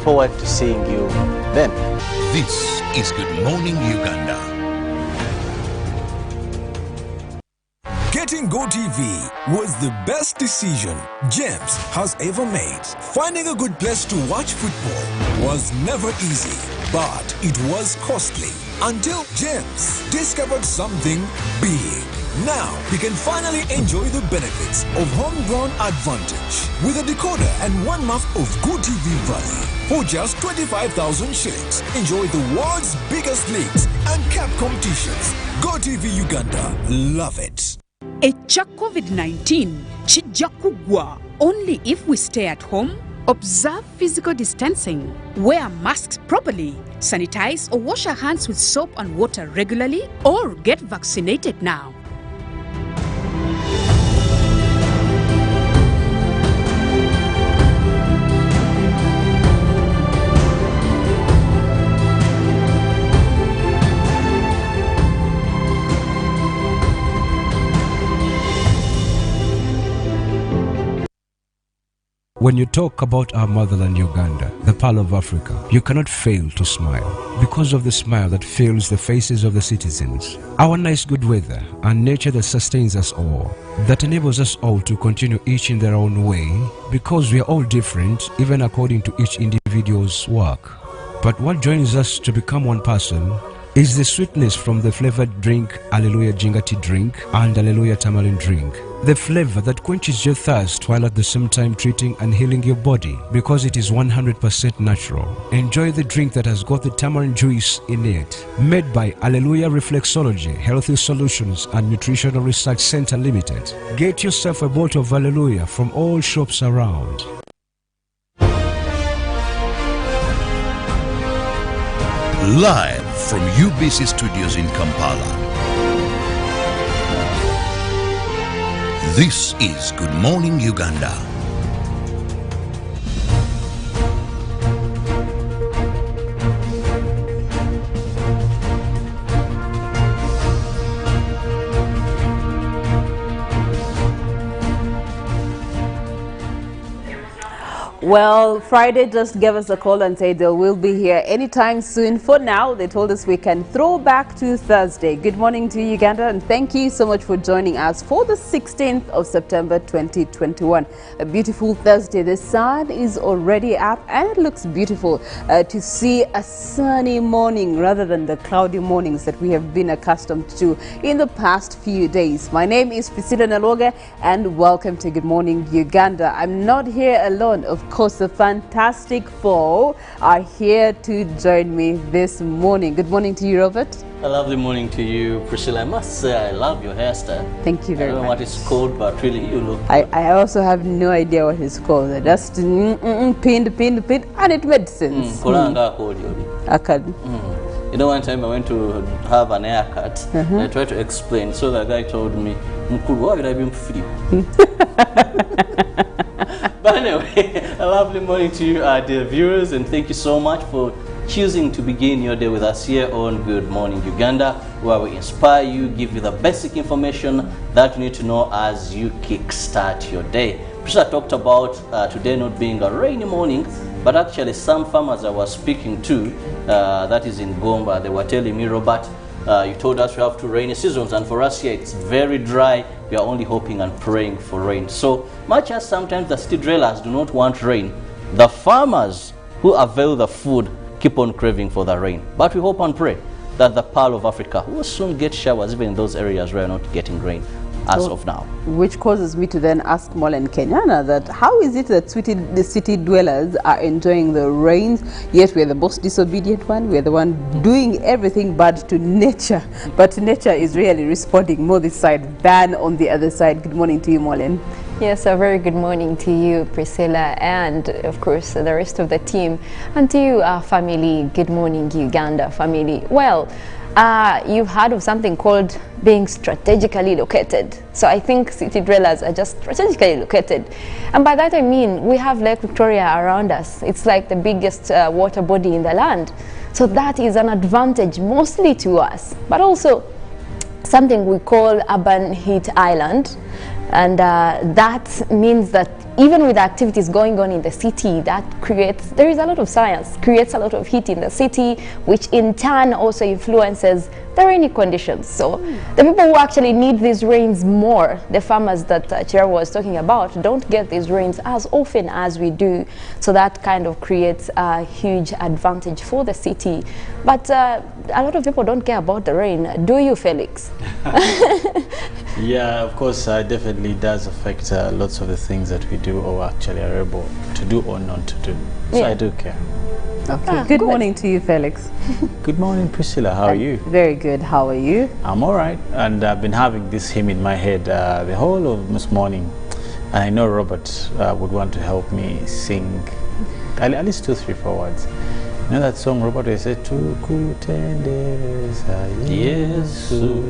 forward to seeing you then. This is Good Morning Uganda. Getting GoTV was the best decision James has ever made. Finding a good place to watch football was never easy, but it was costly until James discovered something big. Now he can finally enjoy the benefits of homegrown advantage with a decoder and 1 month of GoTV value. For just 25,000 shillings, enjoy the world's biggest leagues and cap competitions. GoTV Uganda, love it. Echa COVID-19 kijja kugwa only if we stay at home, observe physical distancing, wear masks properly, sanitize or wash our hands with soap and water regularly, or get vaccinated now. When you talk about our motherland Uganda, the Pearl of Africa, you cannot fail to smile because of the smile that fills the faces of the citizens. Our nice good weather and nature that sustains us all, that enables us all to continue each in their own way because we are all different even according to each individual's work. But what joins us to become one person is the sweetness from the flavored drink Alleluia Jingati drink and Alleluia Tamarind drink. The flavor that quenches your thirst while at the same time treating and healing your body because it is 100% natural. Enjoy the drink that has got the tamarind juice in it. Made by Alleluia Reflexology, Healthy Solutions and Nutritional Research Center Limited. Get yourself a bottle of Alleluia from all shops around. Live from UBC Studios in Kampala. This is Good Morning Uganda. Well, Friday just gave us a call and said they will be here anytime soon. For now, they told us we can throw back to Thursday. Good morning to Uganda, and thank you so much for joining us for the 16th of September 2021. A beautiful Thursday. The sun is already up and it looks beautiful to see a sunny morning rather than the cloudy mornings that we have been accustomed to in the past few days. My name is Priscilla Naloga and welcome to Good Morning Uganda. I'm not here alone. Of course, the Fantastic Four are here to join me this morning. Good morning to you, Robert. A lovely morning to you, Priscilla. I must say I love your hairstyle. Thank you very much. I don't know what it's called, but really you look good. I also have no idea what it's called. I just pinned, and it made sense. I can. You know, one time I went to have an haircut, and I tried to explain, so the guy told me, why would I be free? But anyway, a lovely morning to you, dear viewers, and thank you so much for choosing to begin your day with us here on Good Morning Uganda, where we inspire you, give you the basic information that you need to know as you kickstart your day. Priscilla talked about today not being a rainy morning, but actually some farmers I was speaking to, that is in Gomba, they were telling me, Robert, you told us we have 2 rainy seasons, and for us here it's very dry. We are only hoping and praying for rain. So much as sometimes the city dwellers do not want rain, the farmers who avail the food keep on craving for the rain. But we hope and pray that the Pearl of Africa will soon get showers even in those areas where we are not getting rain as of now. Which causes me to then ask Molen Kenyana that how is it that the city dwellers are enjoying the rains, yet we're the most disobedient one, we're the one doing everything bad to nature, but nature is really responding more this side than on the other side. Good morning to you, Molen. Yes, a very good morning to you, Priscilla, and of course the rest of the team, and to you, our family. Good morning, Uganda family. Well, you've heard of something called being strategically located. So I think city dwellers are just strategically located. And by that I mean we have Lake Victoria around us. It's like the biggest water body in the land. So that is an advantage mostly to us, but also something we call urban heat island. And that means that even with activities going on in the city, there is a lot of science, creates a lot of heat in the city, which in turn also influences the rainy conditions. So the people who actually need these rains more, the farmers that Chira was talking about, don't get these rains as often as we do. So that kind of creates a huge advantage for the city. But a lot of people don't care about the rain. Do you, Felix? Yeah, of course, definitely does affect lots of the things that we do or actually are able to do or not to do. So I do care. Okay. Good morning to you, Felix. Good morning, Priscilla. How are you? Very good. How are you? I'm all right. And I've been having this hymn in my head the whole of this morning. And I know Robert would want to help me sing at least 2, 3, 4 words. You know that song, Robert, they say, Tukutendereza Yesu,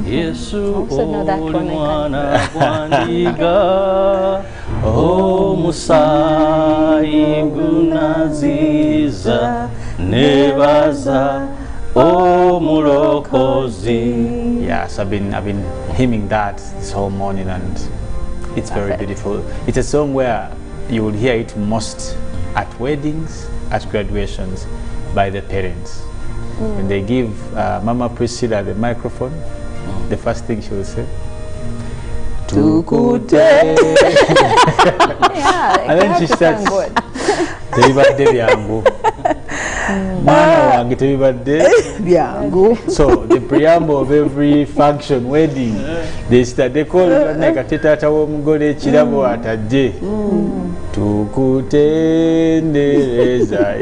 Yesu, also know that one. O Musai Gunaziza Nebaza O Murokozi. Yes, I've been hymning that this whole morning, and it's very beautiful. It's a song where you would hear it most at weddings, at graduations, by the parents. When they give Mama Priscilla the microphone, the first thing she will say, Tukute. Yeah, And then she starts, Tebibadde byangu. Mwana wange tebibadde byangu. So the preamble of every function, wedding, they call tata w'omugole ekirabo atadde tukutendereza,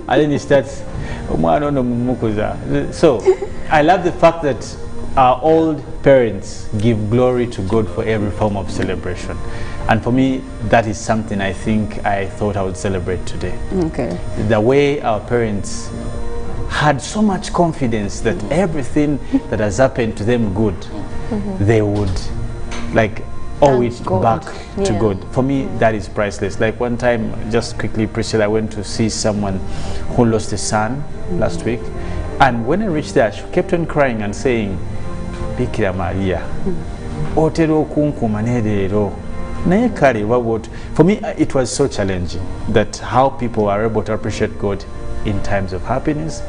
and then he starts omwana ono mumukuza. So I love the fact that our old parents give glory to God for every form of celebration. And for me, that is something I think I thought I would celebrate today. Okay. The way our parents had so much confidence that everything that has happened to them good, they would like owe it back to God. For me, that is priceless. Like one time, just quickly, Priscilla, I went to see someone who lost a son last week. And when I reached there, she kept on crying and saying, Bikira Maria, otero kunkuma nerero. For me, it was so challenging that how people are able to appreciate God in times of happiness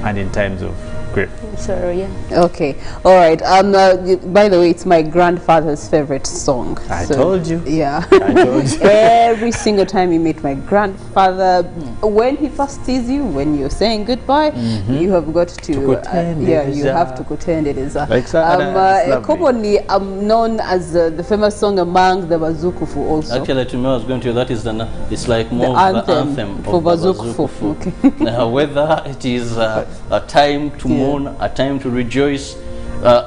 and in times of grief. So yeah. Okay. All right. By the way, it's my grandfather's favorite song. I told you. Yeah. I told you. Every single time you meet my grandfather, when he first sees you, when you're saying goodbye, you have got to you have to kutendereza. Commonly known as the famous song among the Bazukufu also. Actually, to me, I was going to. That is it's like more the of the anthem for of Bazukufu. Okay. Whether it is a time to mourn, a time to rejoice,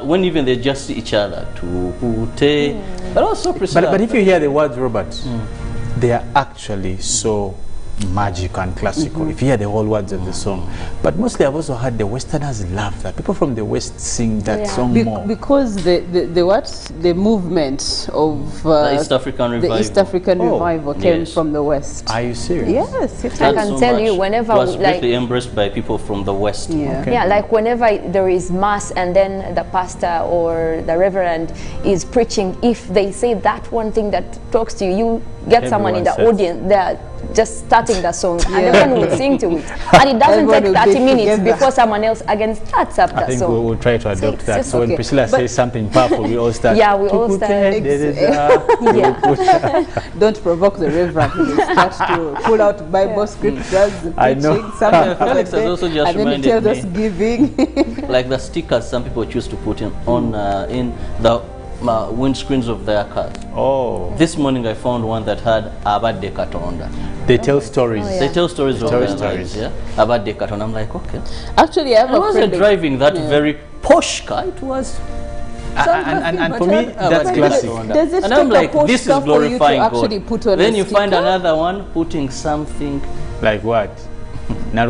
when even they just see each other, but also but if you hear the words, Robert, they are actually so magic and classical if you hear the whole words of the song. But mostly I've also heard the Westerners love that. People from the West sing that song more. Because the movement of the East African revival came from the West. Are you serious? Yes. I can tell you, whenever it was greatly embraced by people from the West. Yeah, like whenever there is mass and then the pastor or the reverend is preaching, if they say that one thing that talks to you, you get someone in the audience there just starting the song and everyone will sing to it, and it doesn't take 30 minutes before someone else again starts up that song. I think we'll try to adopt that. So when Priscilla says something powerful, we all start. Yeah, we all start. Don't provoke the reverend. He starts to pull out Bible scriptures, I know. Felix has also just reminded me, giving like the stickers some people choose to put in the windscreens of their cars. Oh. This morning I found one that had Abadde Katonda. They tell stories. They tell stories of their lives, Abadde Katonda. I'm like, okay. Actually, I wasn't driving that very posh car. It was. And for me, that's classic. And I'm like, this is glorifying God. Then you find another one putting something. Like what? Yeah,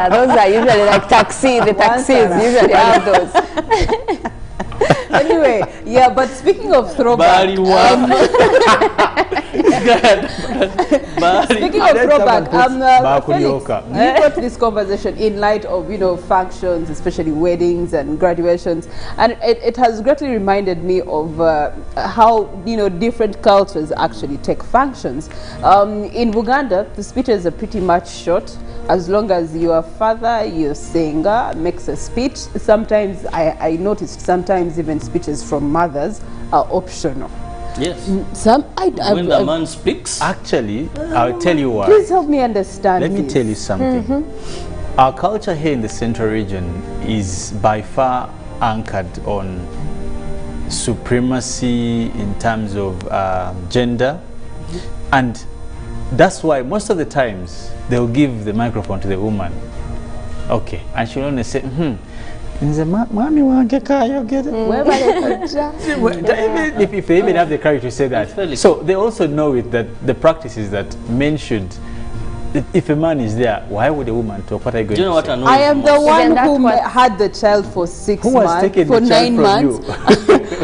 those are usually like taxi. The taxis usually have those. Anyway, yeah, but speaking of throwback, speaking of throwback, Felix, you got this conversation in light of, you know, functions, especially weddings and graduations, and it has greatly reminded me of how, you know, different cultures actually take functions. In Uganda, the speeches are pretty much short. As long as your father, your singer, makes a speech. Sometimes I noticed sometimes even speeches from mothers are optional. Yes. When the man speaks. Actually, I'll tell you why. Please help me understand. Let me tell you something. Our culture here in the Central region is by far anchored on supremacy in terms of gender, and that's why most of the times they'll give the microphone to the woman. Okay, and she'll only say, if they even have the courage to say that. So they also know it, that the practice is that men should, if a man is there, why would a woman talk? What are you going to say? I am the one who had the child for 6 months, for 9 months.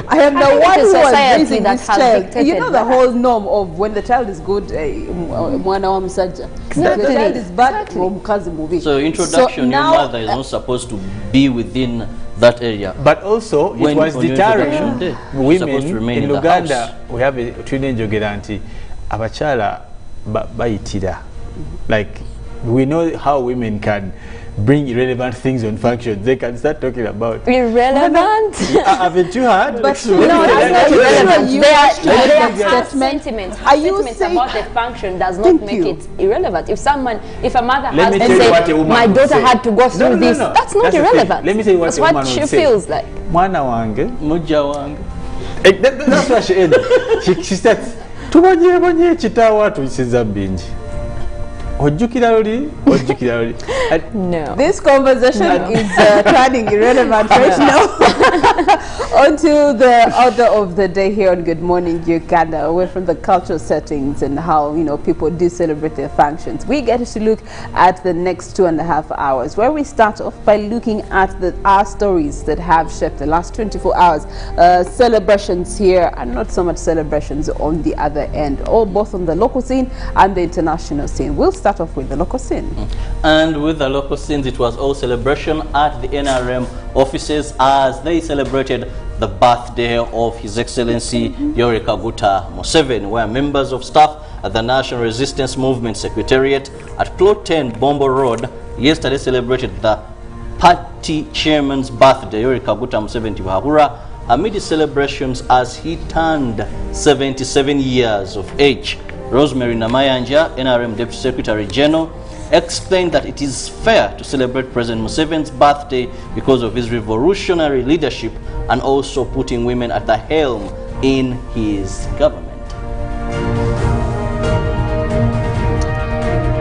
I am the one who was raising this child. You know the whole norm of when the child is good, mwana wa musajja. The child is bad, mukazi mubi. So introduction, your mother is not supposed to be within that area. But also, it was deterring women in Uganda. We have a teenage guarantee. Abachala bayitira. Like, we know how women can bring irrelevant things on functions. They can start talking about irrelevant. Haven't you heard? But no, that's not irrelevant. They are sentiments. Sentiments about the function does not make it irrelevant. If a mother has to say, my daughter had to go through this, that's not irrelevant. Let me tell you what that's she feels like. Mwana wange, muja wange. That's what she ended. She said, tubanye chitawa tuisiza binji. No. This conversation is turning irrelevant right now. Onto the order of the day here on Good Morning Uganda, away from the cultural settings and how, you know, people do celebrate their functions. We get to look at the next 2.5 hours, where we start off by looking at our stories that have shaped the last 24 hours. Celebrations here and not so much celebrations on the other end, or both on the local scene and the international scene. We'll start off with the local scene. And with the local scenes, it was all celebration at the NRM offices as they celebrated the birthday of His Excellency Yoweri Kaguta Museveni, where members of staff at the National Resistance Movement Secretariat at Plot 10 Bombo Road yesterday celebrated the party chairman's birthday, Yoweri Kaguta Museveni Wahura, amid celebrations as he turned 77 years of age. Rosemary Namayanja, NRM Deputy Secretary General, explained that it is fair to celebrate President Museveni's birthday because of his revolutionary leadership and also putting women at the helm in his government.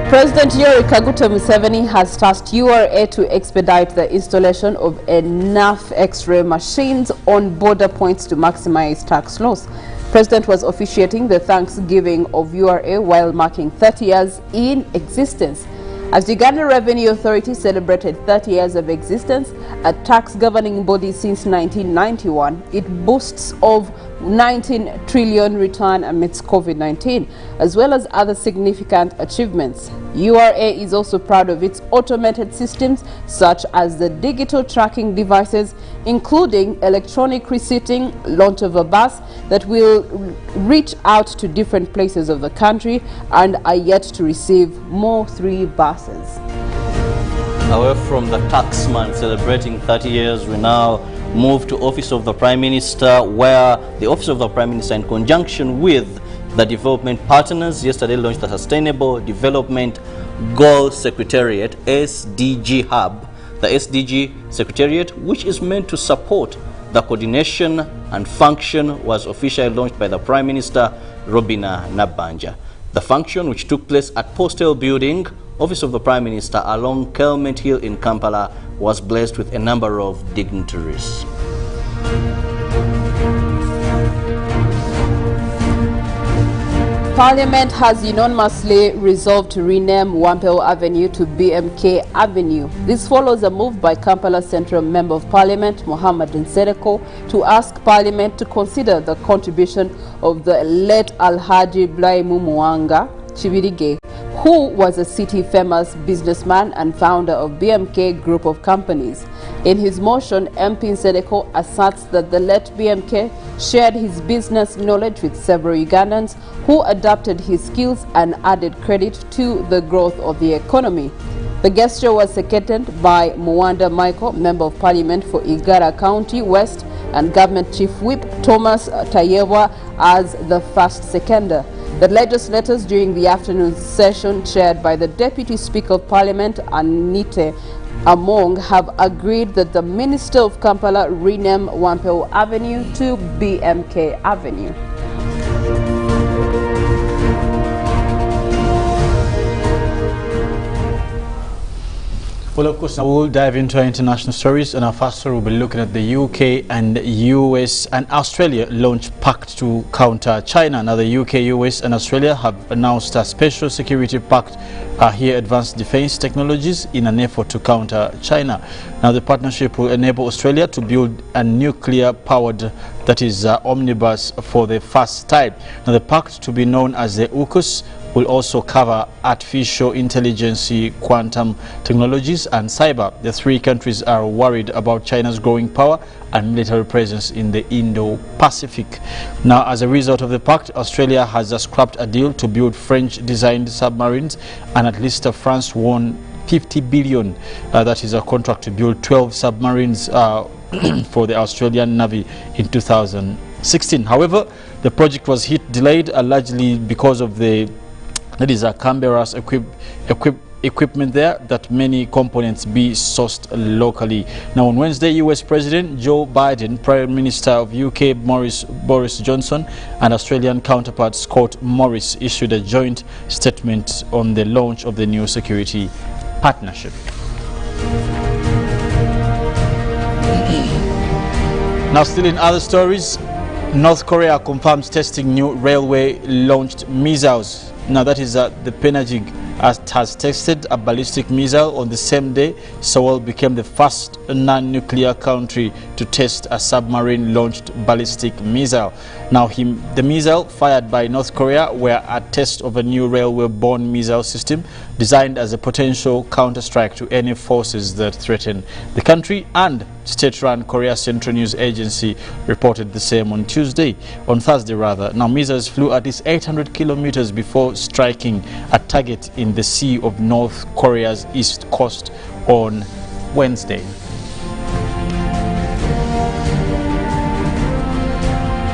President Yoweri Kaguta Museveni has tasked URA to expedite the installation of enough X-ray machines on border points to maximize tax loss. President was officiating the Thanksgiving of URA while marking 30 years in existence. As the Uganda Revenue Authority celebrated 30 years of existence, a tax governing body since 1991, it boasts of 19 trillion return amidst COVID-19, as well as other significant achievements. URA is also proud of its automated systems, such as the digital tracking devices, including electronic receipting, launch of a bus that will reach out to different places of the country, and are yet to receive more 3 buses. Away from the taxman celebrating 30 years, we now move to Office of the Prime Minister, where the Office of the Prime Minister, in conjunction with the development partners, yesterday launched the Sustainable Development Goal Secretariat, SDG Hub. The SDG Secretariat, which is meant to support the coordination and function, was officially launched by the Prime Minister, Robina Nabanja. The function, which took place at Postal Building, Office of the Prime Minister, along Kelmet Hill in Kampala, was blessed with a number of dignitaries. Parliament has unanimously resolved to rename Wampel Avenue to BMK Avenue. This follows a move by Kampala Central Member of Parliament Mohammed Nsereko to ask Parliament to consider the contribution of the late Alhaji Blaimu Mwanga Chibirige, who was a city-famous businessman and founder of BMK Group of Companies. In his motion, MP Nsereko asserts that the late BMK shared his business knowledge with several Ugandans who adapted his skills and added credit to the growth of the economy. The gesture was seconded by Mwanda Michael, Member of Parliament for Igara County West, and Government Chief Whip Thomas Tayewa as the first seconder. The legislators during the afternoon session chaired by the Deputy Speaker of Parliament Anite Among have agreed that the Minister of Kampala rename Wampel Avenue to BMK Avenue. Well, of course, now we'll dive into our international stories, and our first story will be looking at the UK and US and Australia launch pact to counter China. Now, the UK, US and Australia have announced a special security pact here advanced defense technologies in an effort to counter China. Now, the partnership will enable Australia to build a nuclear-powered, that is, omnibus for the first time. Now, the pact, to be known as the AUKUS, will also cover artificial intelligence, quantum technologies and cyber. The three countries are worried about China's growing power and military presence in the Indo-Pacific. Now, as a result of the pact, Australia has scrapped a deal to build French-designed submarines, and at least France won 50 billion. That is a contract to build 12 submarines for the Australian Navy in 2016. However, the project was delayed largely because of Canberra's equipment there, that many components be sourced locally. Now, on Wednesday, US President Joe Biden, Prime Minister of UK Boris Johnson, and Australian counterpart Scott Morris issued a joint statement on the launch of the new security partnership. Now, still in other stories, North Korea confirms testing new railway-launched missiles. Now, that is the Penajig has tested a ballistic missile on the same day. Seoul became the first non-nuclear country to test a submarine-launched ballistic missile. Now, the missile fired by North Korea were a test of a new railway-borne missile system designed as a potential counter-strike to any forces that threaten the country, and state-run Korea Central News Agency reported the same on Thursday rather. Now, missiles flew at least 800 kilometers before striking a target in the sea of North Korea's east coast on Wednesday.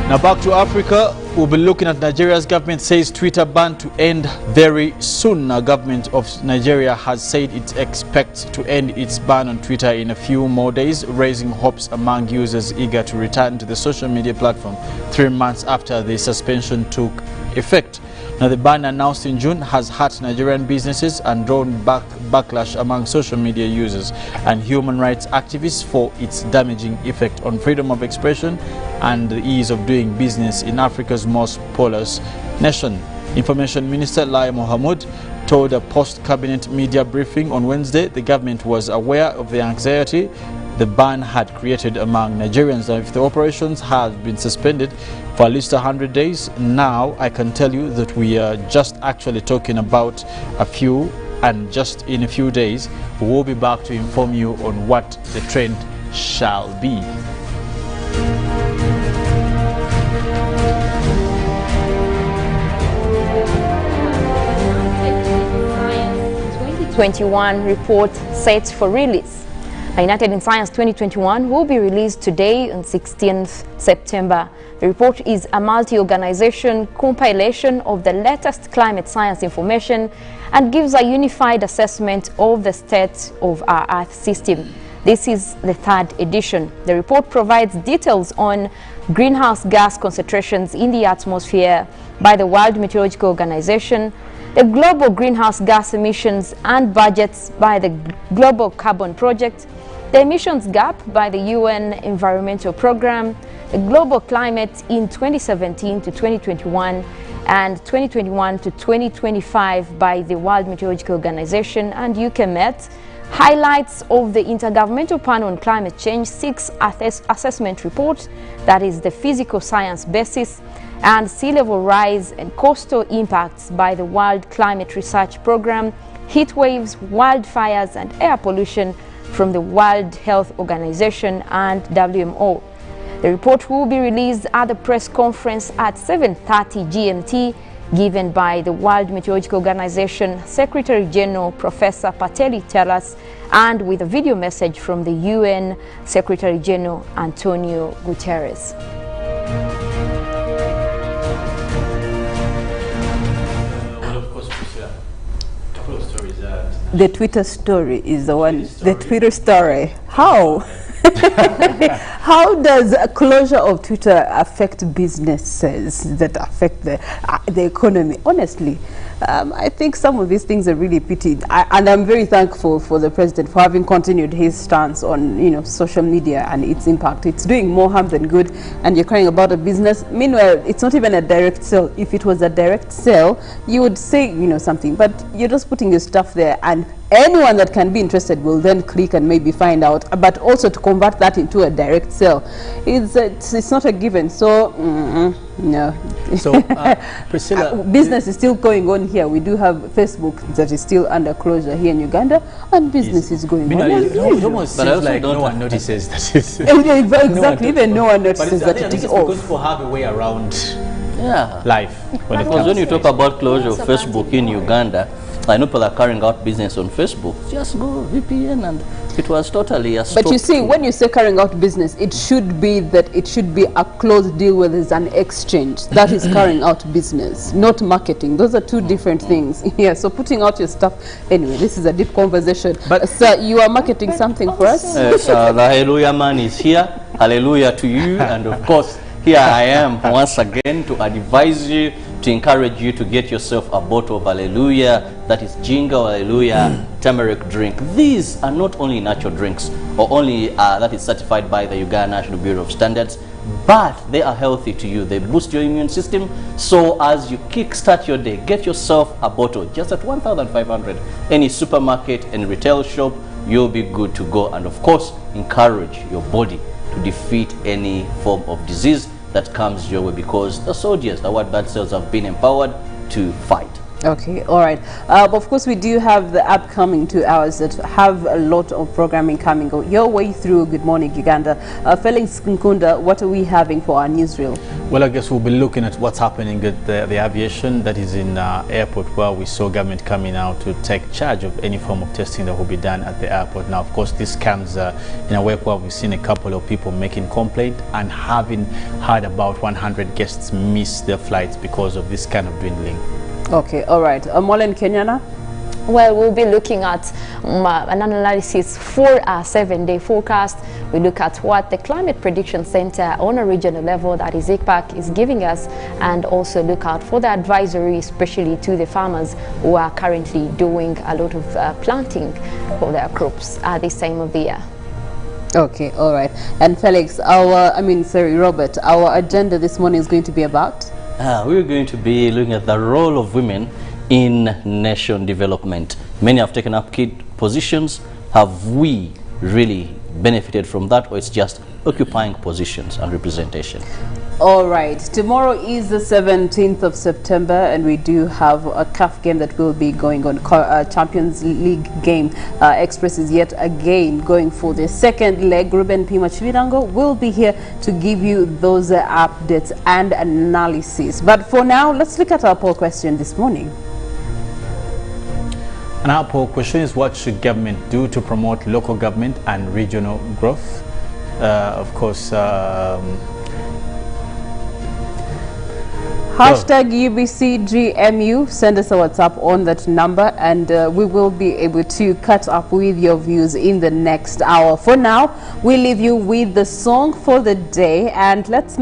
Now, back to Africa, we'll be looking at Nigeria's government says Twitter ban to end very soon. Now, government of Nigeria has said it expects to end its ban on Twitter in a few more days, raising hopes among users eager to return to the social media platform 3 months after the suspension took effect. Now, the ban announced in June has hurt Nigerian businesses and drawn backlash among social media users and human rights activists for its damaging effect on freedom of expression and the ease of doing business in Africa's most populous nation. Information Minister Lai Mohammed told a post-cabinet media briefing on Wednesday the government was aware of the anxiety the ban had created among Nigerians. Now, if the operations have been suspended for at least 100 days, now I can tell you that we are just actually talking about a few, and just in a few days we will be back to inform you on what the trend shall be. Science 2021 report set for release. United in Science 2021 will be released today on 16th September. The report is a multi-organization compilation of the latest climate science information and gives a unified assessment of the state of our Earth system. This is the 3rd edition. The report provides details on greenhouse gas concentrations in the atmosphere by the World Meteorological Organization, the global greenhouse gas emissions and budgets by the Global Carbon Project, the emissions gap by the UN Environmental Programme, the global climate in 2017 to 2021, and 2021 to 2025 by the World Meteorological Organization and UK Met. Highlights of the Intergovernmental Panel on Climate Change 6 assessment report, that is the physical science basis, and sea level rise and coastal impacts by the World Climate Research Program, heat waves, wildfires and air pollution from the World Health Organization and WMO. The report will be released at the press conference at 7:30 GMT given by the World Meteorological Organization Secretary General Professor Pateli Telas, and with a video message from the UN Secretary General Antonio Guterres. Well, of course, a couple of stories. The Twitter story is the one. The Twitter story. How? How does a closure of Twitter affect businesses that affect the economy? Honestly, I think some of these things are really pity, and I'm very thankful for the president for having continued his stance on social media and its impact. It's doing more harm than good, and you're crying about a business. Meanwhile, it's not even a direct sale. If it was a direct sale, you would say something, but you're just putting your stuff there, and anyone that can be interested will then click and maybe find out. But also to convert that into a direct sale, it's not a given. So no. So Priscilla, business is still going on here. We do have Facebook that is still under closure here in Uganda, and business is going on. It almost seems like no one notices that it's exactly. Even no one notices that it is off. Because people have a way around life. Because when you talk about closure of Facebook in Uganda, I know people are carrying out business on Facebook. Just go VPN, and it was totally a stop. But you see, when you say carrying out business, it should be a closed deal where there's an exchange. That is carrying out business, not marketing. Those are two different things. Yeah. So putting out your stuff. Anyway, this is a deep conversation. But sir, you are marketing something for us. Yes, the Hallelujah man is here. Hallelujah to you, and of course, here I am once again to advise you, to encourage you to get yourself a bottle of Hallelujah, that is Jingo Hallelujah turmeric drink. These are not only natural drinks, or only that is certified by the Uganda National Bureau of Standards, but they are healthy to you. They boost your immune system. So as you kickstart your day, get yourself a bottle just at 1,500. Any supermarket and retail shop, you'll be good to go. And of course, encourage your body to defeat any form of disease that comes your way, because the soldiers, the white blood cells, have been empowered to fight. Okay, all right. Of course, we do have the upcoming 2 hours that have a lot of programming coming your way through Good Morning Uganda. Felix Nkunda, what are we having for our newsreel? Well, I guess we'll be looking at what's happening at the aviation, that is in airport, where we saw government coming out to take charge of any form of testing that will be done at the airport. Now, of course, this comes in a way where we've seen a couple of people making complaint and having had about 100 guests miss their flights because of this kind of dwindling. Okay, all right. Molen Kenyana? Well, we'll be looking at an analysis for our 7-day forecast. We look at what the Climate Prediction Center on a regional level, that is ICPAC, is giving us, and also look out for the advisory, especially to the farmers who are currently doing a lot of planting for their crops at this time of the year. Okay, all right. And Felix, Robert, our agenda this morning is going to be about? We're going to be looking at the role of women in nation development. Many have taken up key positions. Have we really benefited from that, or it's just occupying positions and representation? All right, tomorrow is the 17th of September, and we do have a CAF game that will be going on, Champions League game. Express is yet again going for the second leg. Ruben Pima Chivirango will be here to give you those updates and analysis. But for now, let's look at our poll question this morning. And our poll question is, what should government do to promote local government and regional growth? Of course, Hashtag UBCGMU, send us a WhatsApp on that number, and we will be able to catch up with your views in the next hour. For now, we leave you with the song for the day, and let's...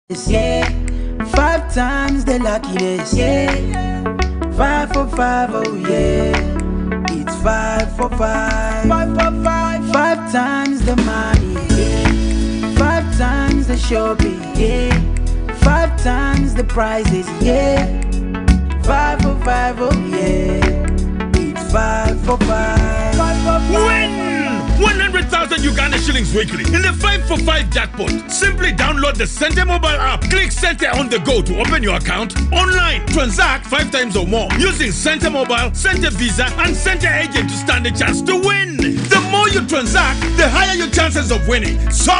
Yeah, 5 times the luckiness. Yeah, 5 for 5, oh yeah. It's 5 for 5. 5 for 5. 5 times the money. Yeah, 5 times the shopping. Yeah, 5 times the prizes. Yeah, 5 for 5, oh yeah. It's 5 for 5. 5 for 5. Win 100,000 Uganda shillings weekly in the 5 for 5 jackpot. Simply download the Center mobile app. Click Center on the go to open your account online. Transact 5 times or more using Center mobile, Center Visa, and Center Agent to stand a chance to win. The more you transact, the higher your chances of winning. So,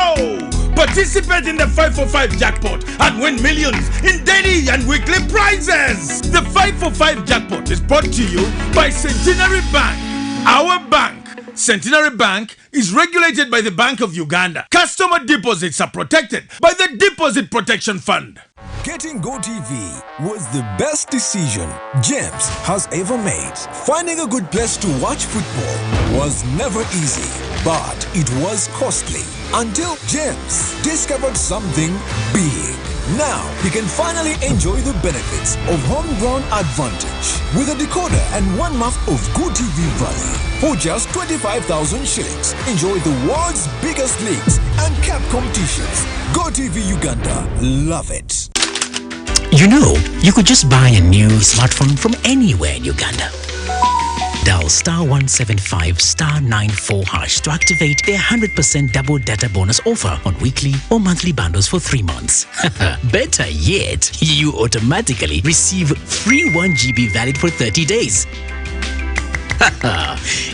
participate in the 5 for 5 jackpot and win millions in daily and weekly prizes. The 5 for 5 jackpot is brought to you by Centenary Bank. Our bank, Centenary Bank, is regulated by the Bank of Uganda. Customer deposits are protected by the Deposit Protection Fund. Getting GoTV was the best decision James has ever made. Finding a good place to watch football was never easy, but it was costly. Until James discovered something big. Now he can finally enjoy the benefits of homegrown advantage with a decoder and 1 month of GoTV value. For just 25,000 shillings, enjoy the world's biggest leagues and cap competitions. GoTV Uganda, love it. You know, you could just buy a new smartphone from anywhere in Uganda. Dial *175 *94 hash to activate their 100% double data bonus offer on weekly or monthly bundles for 3 months. Better yet, you automatically receive free 1 GB valid for 30 days.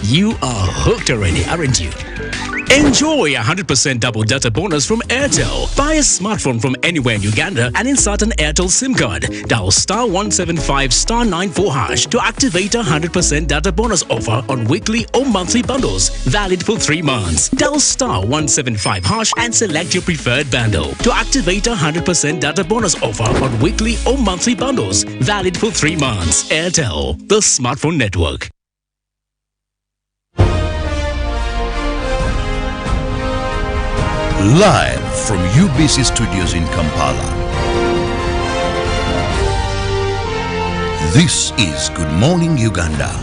You are hooked already, aren't you? Enjoy 100% double data bonus from Airtel. Buy a smartphone from anywhere in Uganda and insert an Airtel SIM card. Dial *175 *94 hash to activate a 100% data bonus offer on weekly or monthly bundles, valid for 3 months. Dial *175 hash and select your preferred bundle to activate a 100% data bonus offer on weekly or monthly bundles, valid for 3 months. Airtel, the smartphone network. Live from UBC Studios in Kampala. This is Good Morning Uganda.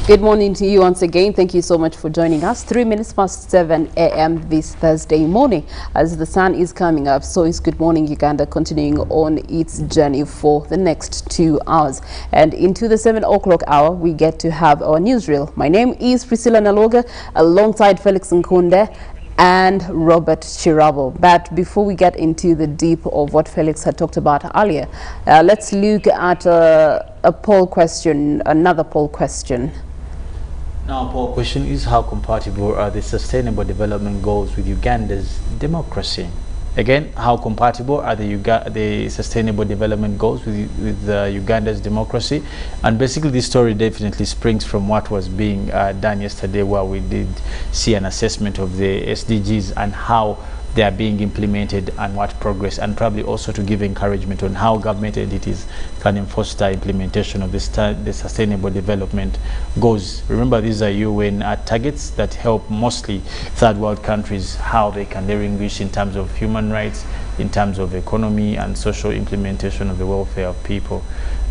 Good morning to you once again. Thank you so much for joining us. 3 minutes past 7 a.m. this Thursday morning. As the sun is coming up, so is Good Morning Uganda continuing on its journey for the next 2 hours. And into the 7 o'clock hour, we get to have our newsreel. My name is Priscilla Naloga, alongside Felix Nkunde and Robert Chirabo. But before we get into the deep of what Felix had talked about earlier, let's look at a poll question, another poll question. Now, our poll question is: how compatible are the Sustainable Development Goals with Uganda's democracy? Again, how compatible are the Sustainable Development Goals with Uganda's democracy? And basically, this story definitely springs from what was being done yesterday, where we did see an assessment of the SDGs and how they are being implemented and what progress, and probably also to give encouragement on how government entities can foster implementation of the Sustainable Development Goals. Remember, these are UN targets that help mostly third world countries how they can distinguish in terms of human rights, in terms of economy and social implementation of the welfare of people.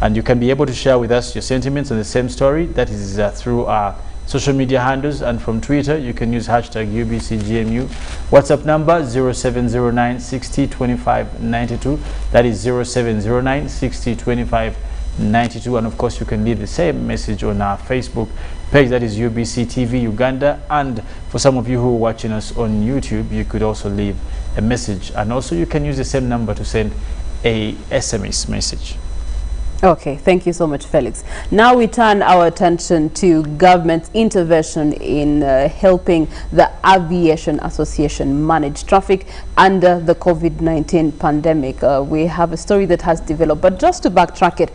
And you can be able to share with us your sentiments on the same story. That is through our social media handles, and from Twitter you can use #UBCGMU. WhatsApp number 0709 60 25 92. That is 0709 60 25 92. And of course you can leave the same message on our Facebook page, that is UBC TV Uganda. And for some of you who are watching us on YouTube, you could also leave a message, and also you can use the same number to send a SMS message. Okay, thank you so much, Felix. Now we turn our attention to government intervention in helping the Aviation Association manage traffic under the COVID-19 pandemic. We have a story that has developed, but just to backtrack it,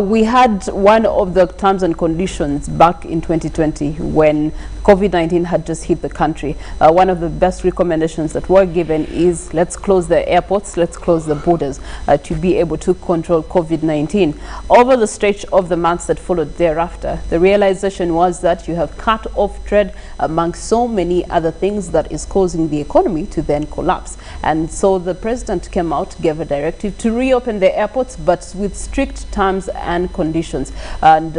we had one of the terms and conditions back in 2020 when COVID-19 had just hit the country. One of the best recommendations that were given is let's close the airports, let's close the borders to be able to control COVID-19. Over the stretch of the months that followed thereafter, the realization was that you have cut off trade among so many other things that is causing the economy to then collapse. And so the president came out, gave a directive to reopen the airports, but with strict terms and conditions. And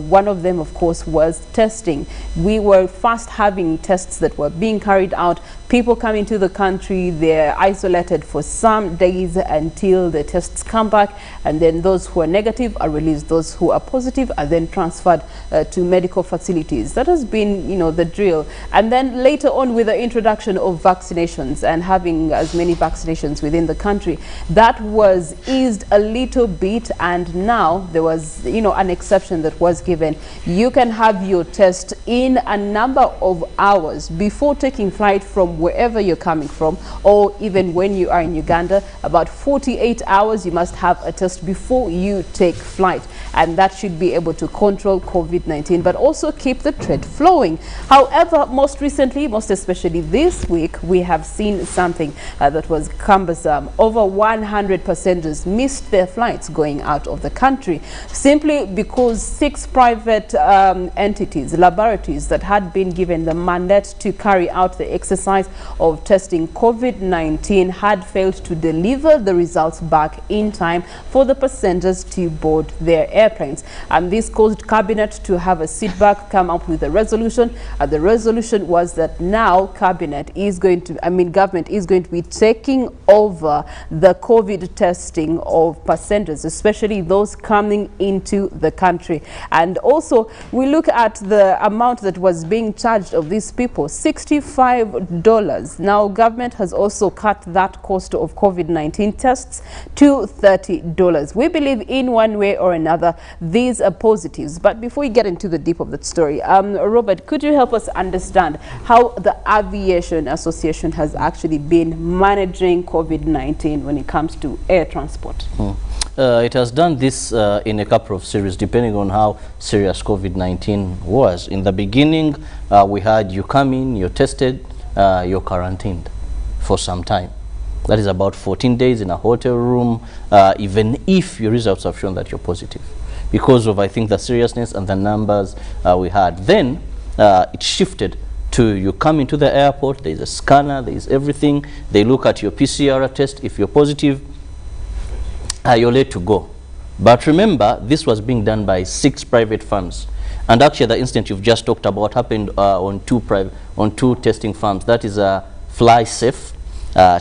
one of them, of course, was testing. We were fast having tests that were being carried out. People coming to the country, they're isolated for some days until the tests come back, and then those who are negative are released. Those who are positive are then transferred to medical facilities. That has been, you know, the drill. And then later on, with the introduction of vaccinations and having as many vaccinations within the country, that was eased a little bit, and now there was, you know, an exception that was given. You can have your test in a number of hours before taking flight from wherever you're coming from, or even when you are in Uganda. About 48 hours you must have a test before you take flight, and that should be able to control COVID-19 but also keep the trade flowing. However, most recently, most especially this week, we have seen something that was cumbersome. Over 100 passengers missed their flights going out of the country simply because 6 private entities, laboratories that had been given the mandate to carry out the exercise of testing COVID-19 had failed to deliver the results back in time for the passengers to board their airplanes. And this caused Cabinet to have a sit back, come up with a resolution. The resolution was that now Cabinet is going to, government is going to be taking over the COVID testing of passengers, especially those coming into the country. And also, we look at the amount that was being charged of these people, $65. Now, government has also cut that cost of COVID-19 tests to $30. We believe in one way or another these are positives. But before we get into the deep of that story, Robert, could you help us understand how the Aviation Association has actually been managing COVID-19 when it comes to air transport? It has done this in a couple of series, depending on how serious COVID-19 was. In the beginning, we had you come in, you're tested, you're quarantined for some time. That is about 14 days in a hotel room, even if your results have shown that you're positive, because of, I think, the seriousness and the numbers we had. Then it shifted to you come into the airport, there's a scanner, there's everything. They look at your PCR test. If you're positive, you're let to go. But remember, this was being done by 6 private firms. And actually, the incident you've just talked about happened on two testing firms. That is a FlySafe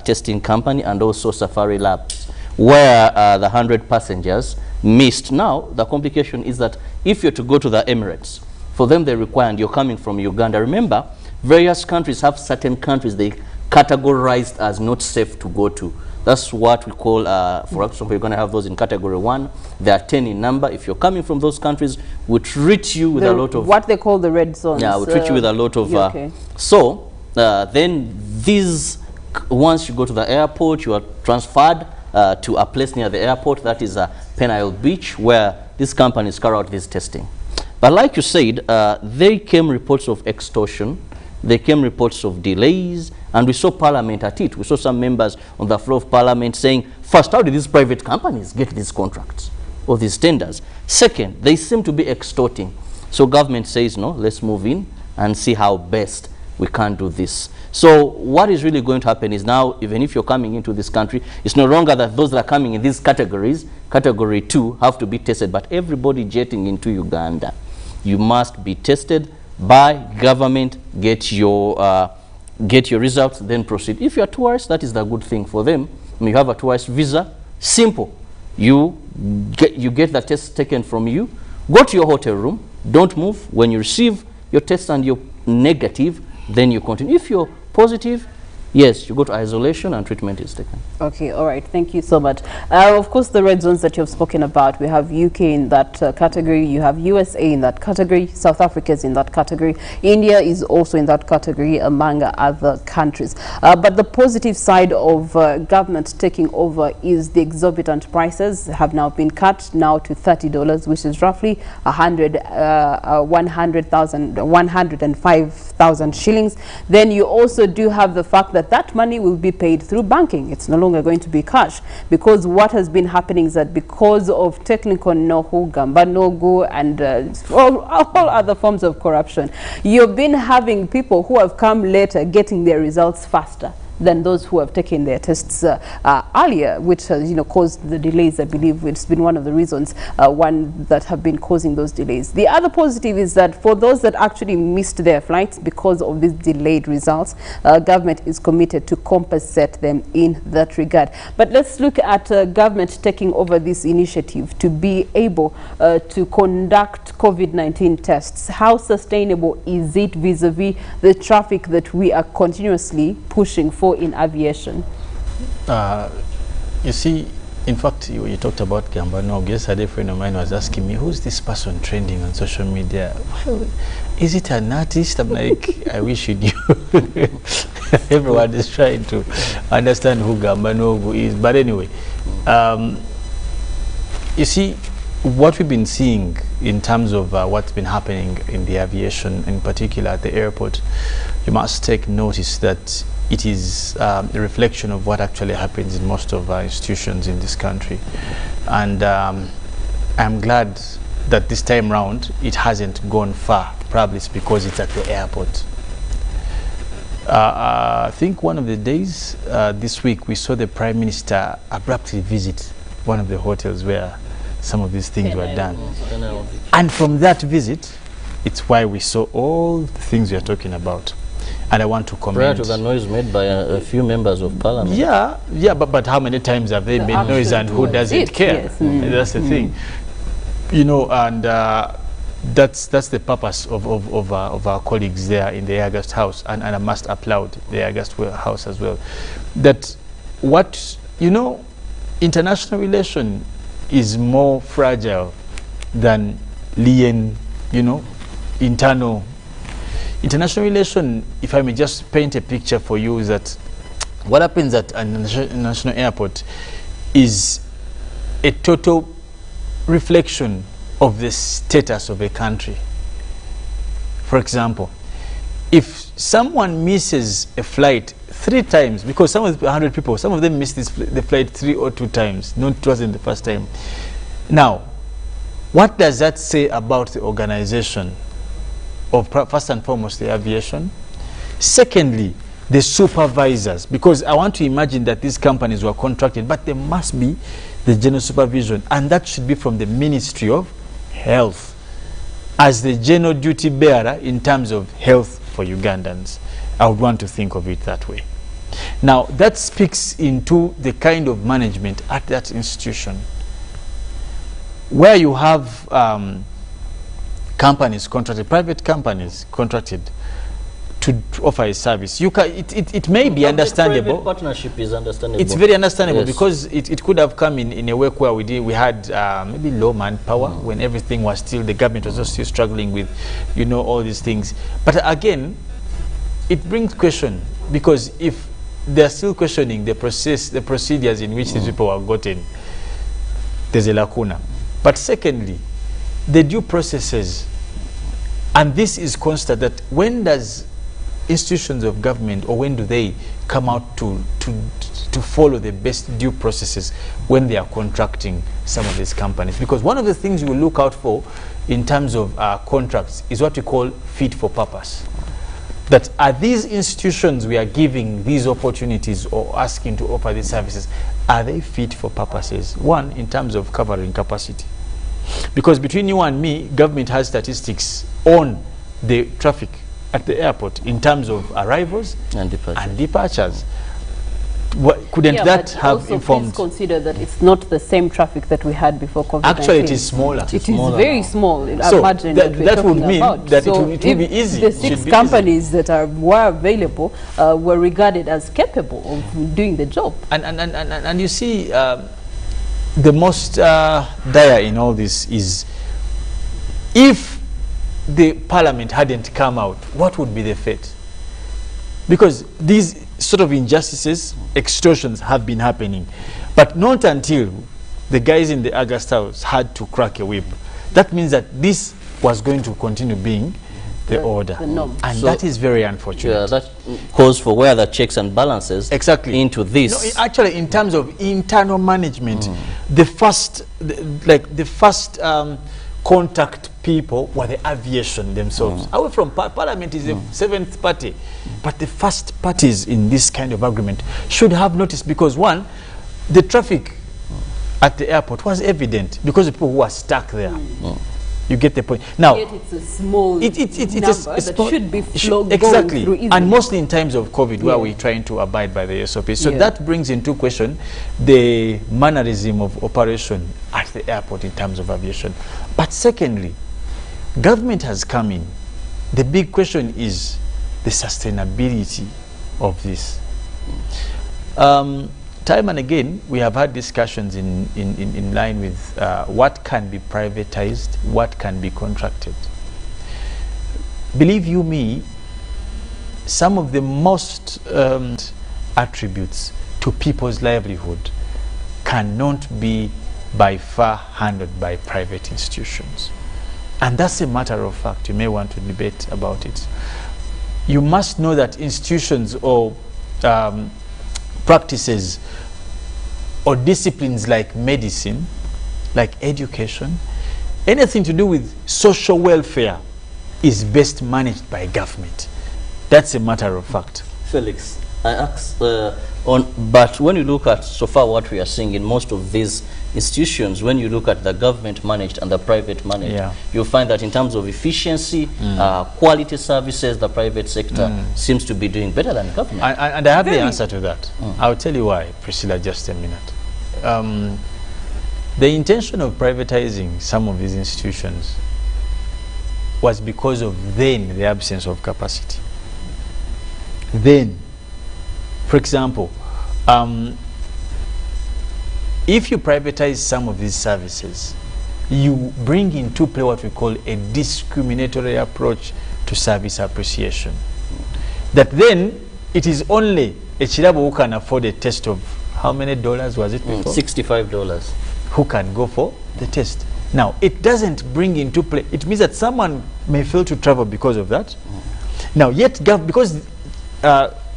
testing company and also Safari Labs, where the 100 passengers missed. Now, the complication is that if you're to go to the Emirates, for them they require, and you're coming from Uganda. Remember, various countries have certain countries they categorized as not safe to go to. That's what we call, for example, you're going to have those in category 1. They are 10 in number. If you're coming from those countries, we treat you with a lot of... What they call the red zones. Yeah, we treat you with a lot of... Okay. So, then these, once you go to the airport, you are transferred to a place near the airport. That is Penile Beach, where these companies carry out this testing. But like you said, there came reports of extortion. There came reports of delays, and we saw Parliament at it. We saw some members on the floor of Parliament saying, first, how did these private companies get these contracts or these tenders? Second, they seem to be extorting. So government says, no, let's move in and see how best we can do this. So what is really going to happen is now, even if you're coming into this country, it's no longer that those that are coming in these categories, category 2, have to be tested, but everybody jetting into Uganda, you must be tested by government, get your results, then proceed. If you're a tourist, that is the good thing for them. When you have a tourist visa, simple. You get the test taken from you, go to your hotel room, don't move. When you receive your test and you're negative, then you continue. If you're positive, Yes, you go to isolation and treatment is taken. Okay, all right. Thank you so much. Of course, the red zones that you've spoken about, we have UK in that category, you have USA in that category, South Africa is in that category, India is also in that category, among other countries. But the positive side of government taking over is the exorbitant prices have now been cut now to $30, which is roughly 105,000 shillings. Then you also do have the fact that that money will be paid through banking. It's no longer going to be cash, because what has been happening is that because of technical know-how, gambanogo, and all other forms of corruption, you've been having people who have come later getting their results faster than those who have taken their tests earlier, which has caused the delays. I believe it's been one of the reasons one that have been causing those delays. The other positive is that for those that actually missed their flights because of these delayed results, government is committed to compensate them in that regard. But let's look at government taking over this initiative to be able to conduct COVID-19 tests. How sustainable is it vis-a-vis the traffic that we are continuously pushing for in aviation? You see, in fact, you talked about Gambano. Yesterday, a friend of mine was asking me, who's this person trending on social media? Well, is it an artist? I'm like, I wish you knew. Everyone is trying to understand who Gambano is. But anyway, you see, what we've been seeing in terms of what's been happening in the aviation, in particular at the airport, you must take notice that it is a reflection of what actually happens in most of our institutions in this country. And I'm glad that this time round it hasn't gone far. Probably it's because it's at the airport. I think one of the days this week we saw the Prime Minister abruptly visit one of the hotels where some of these things were done. And from that visit, it's why we saw all the things we are talking about. And I want to comment. Prior to the noise made by a few members of parliament. Yeah, but how many times have they made noise and who doesn't care? Yes. That's the thing. And that's the purpose of our colleagues there in the August House, and I must applaud the August House as well. That international relation is more fragile than international relation. If I may just paint a picture for you, is that what happens at a national airport is a total reflection of the status of a country. For example, if someone misses a flight 3 times, because some of the 100 people, some of them missed the flight 3 or 2 times, no, it wasn't the first time. Now, what does that say about the organization of, first and foremost, the aviation? Secondly, the supervisors, because I want to imagine that these companies were contracted, but there must be the general supervision, and that should be from the Ministry of Health as the general duty bearer in terms of health for Ugandans. I would want to think of it that way. Now, that speaks into the kind of management at that institution where you have companies contracted, private companies contracted to offer a service. It may be understandable. The partnership is understandable. It's very understandable, yes, because it could have come in a work where we had maybe low manpower when everything was still, the government was still struggling with, all these things. But again, it brings question, because if they're still questioning the process, the procedures in which these people were gotten, there's a lacuna. But secondly, the due processes, and this is constant, that when does institutions of government, or when do they come out to follow the best due processes when they are contracting some of these companies? Because one of the things you will look out for in terms of contracts is what we call fit for purpose. That are these institutions we are giving these opportunities or asking to offer these services, are they fit for purposes? One, in terms of covering capacity. Because between you and me, government has statistics on the traffic at the airport in terms of arrivals and departures. couldn't Yeah, that but have also informed? Please consider that it's not the same traffic that we had before COVID-19. Actually, it is smaller. It is very small. So Imagine that would mean that so it will be easy. The 6 companies that were available were regarded as capable of doing the job. And you see, the most dire in all this is if the parliament hadn't come out, what would be the fate? Because these sort of injustices, extortions have been happening, but not until the guys in the August House had to crack a whip. That means that this was going to continue being the order, and so that is very unfortunate. Yeah, that calls for where the checks and balances into this. No, actually, in terms of internal management, the first contact people were the aviation themselves. Away from Parliament is the 7th party, but the first parties in this kind of agreement should have noticed, because one, the traffic at the airport was evident because the people who were stuck there. You get the point. Now, yet it's a small number that should be exactly, through easily. And mostly in times of COVID, where we're trying to abide by the SOP. So that brings into question the mannerism of operation at the airport in terms of aviation. But secondly, government has come in. The big question is the sustainability of this. Time and again, we have had discussions in line with what can be privatized, what can be contracted. Believe you me, some of the most attributes to people's livelihood cannot be by far handled by private institutions. And that's a matter of fact. You may want to debate about it. You must know that institutions or practices or disciplines like medicine, like education, anything to do with social welfare is best managed by government. That's a matter of fact. Felix, I asked but when you look at so far what we are seeing in most of these institutions, when you look at the government managed and the private managed, you'll find that in terms of efficiency, quality services, the private sector seems to be doing better than government. And I have the answer to that. I'll tell you why, Priscilla, just a minute. The intention of privatizing some of these institutions was because of then the absence of capacity. Then, for example, if you privatize some of these services, you bring into play what we call a discriminatory approach to service appreciation. That then it is only a Chirabo who can afford a test of how many dollars was it before? $65. Who can go for the test. Now, it doesn't bring into play, it means that someone may fail to travel because of that. Now, yet, because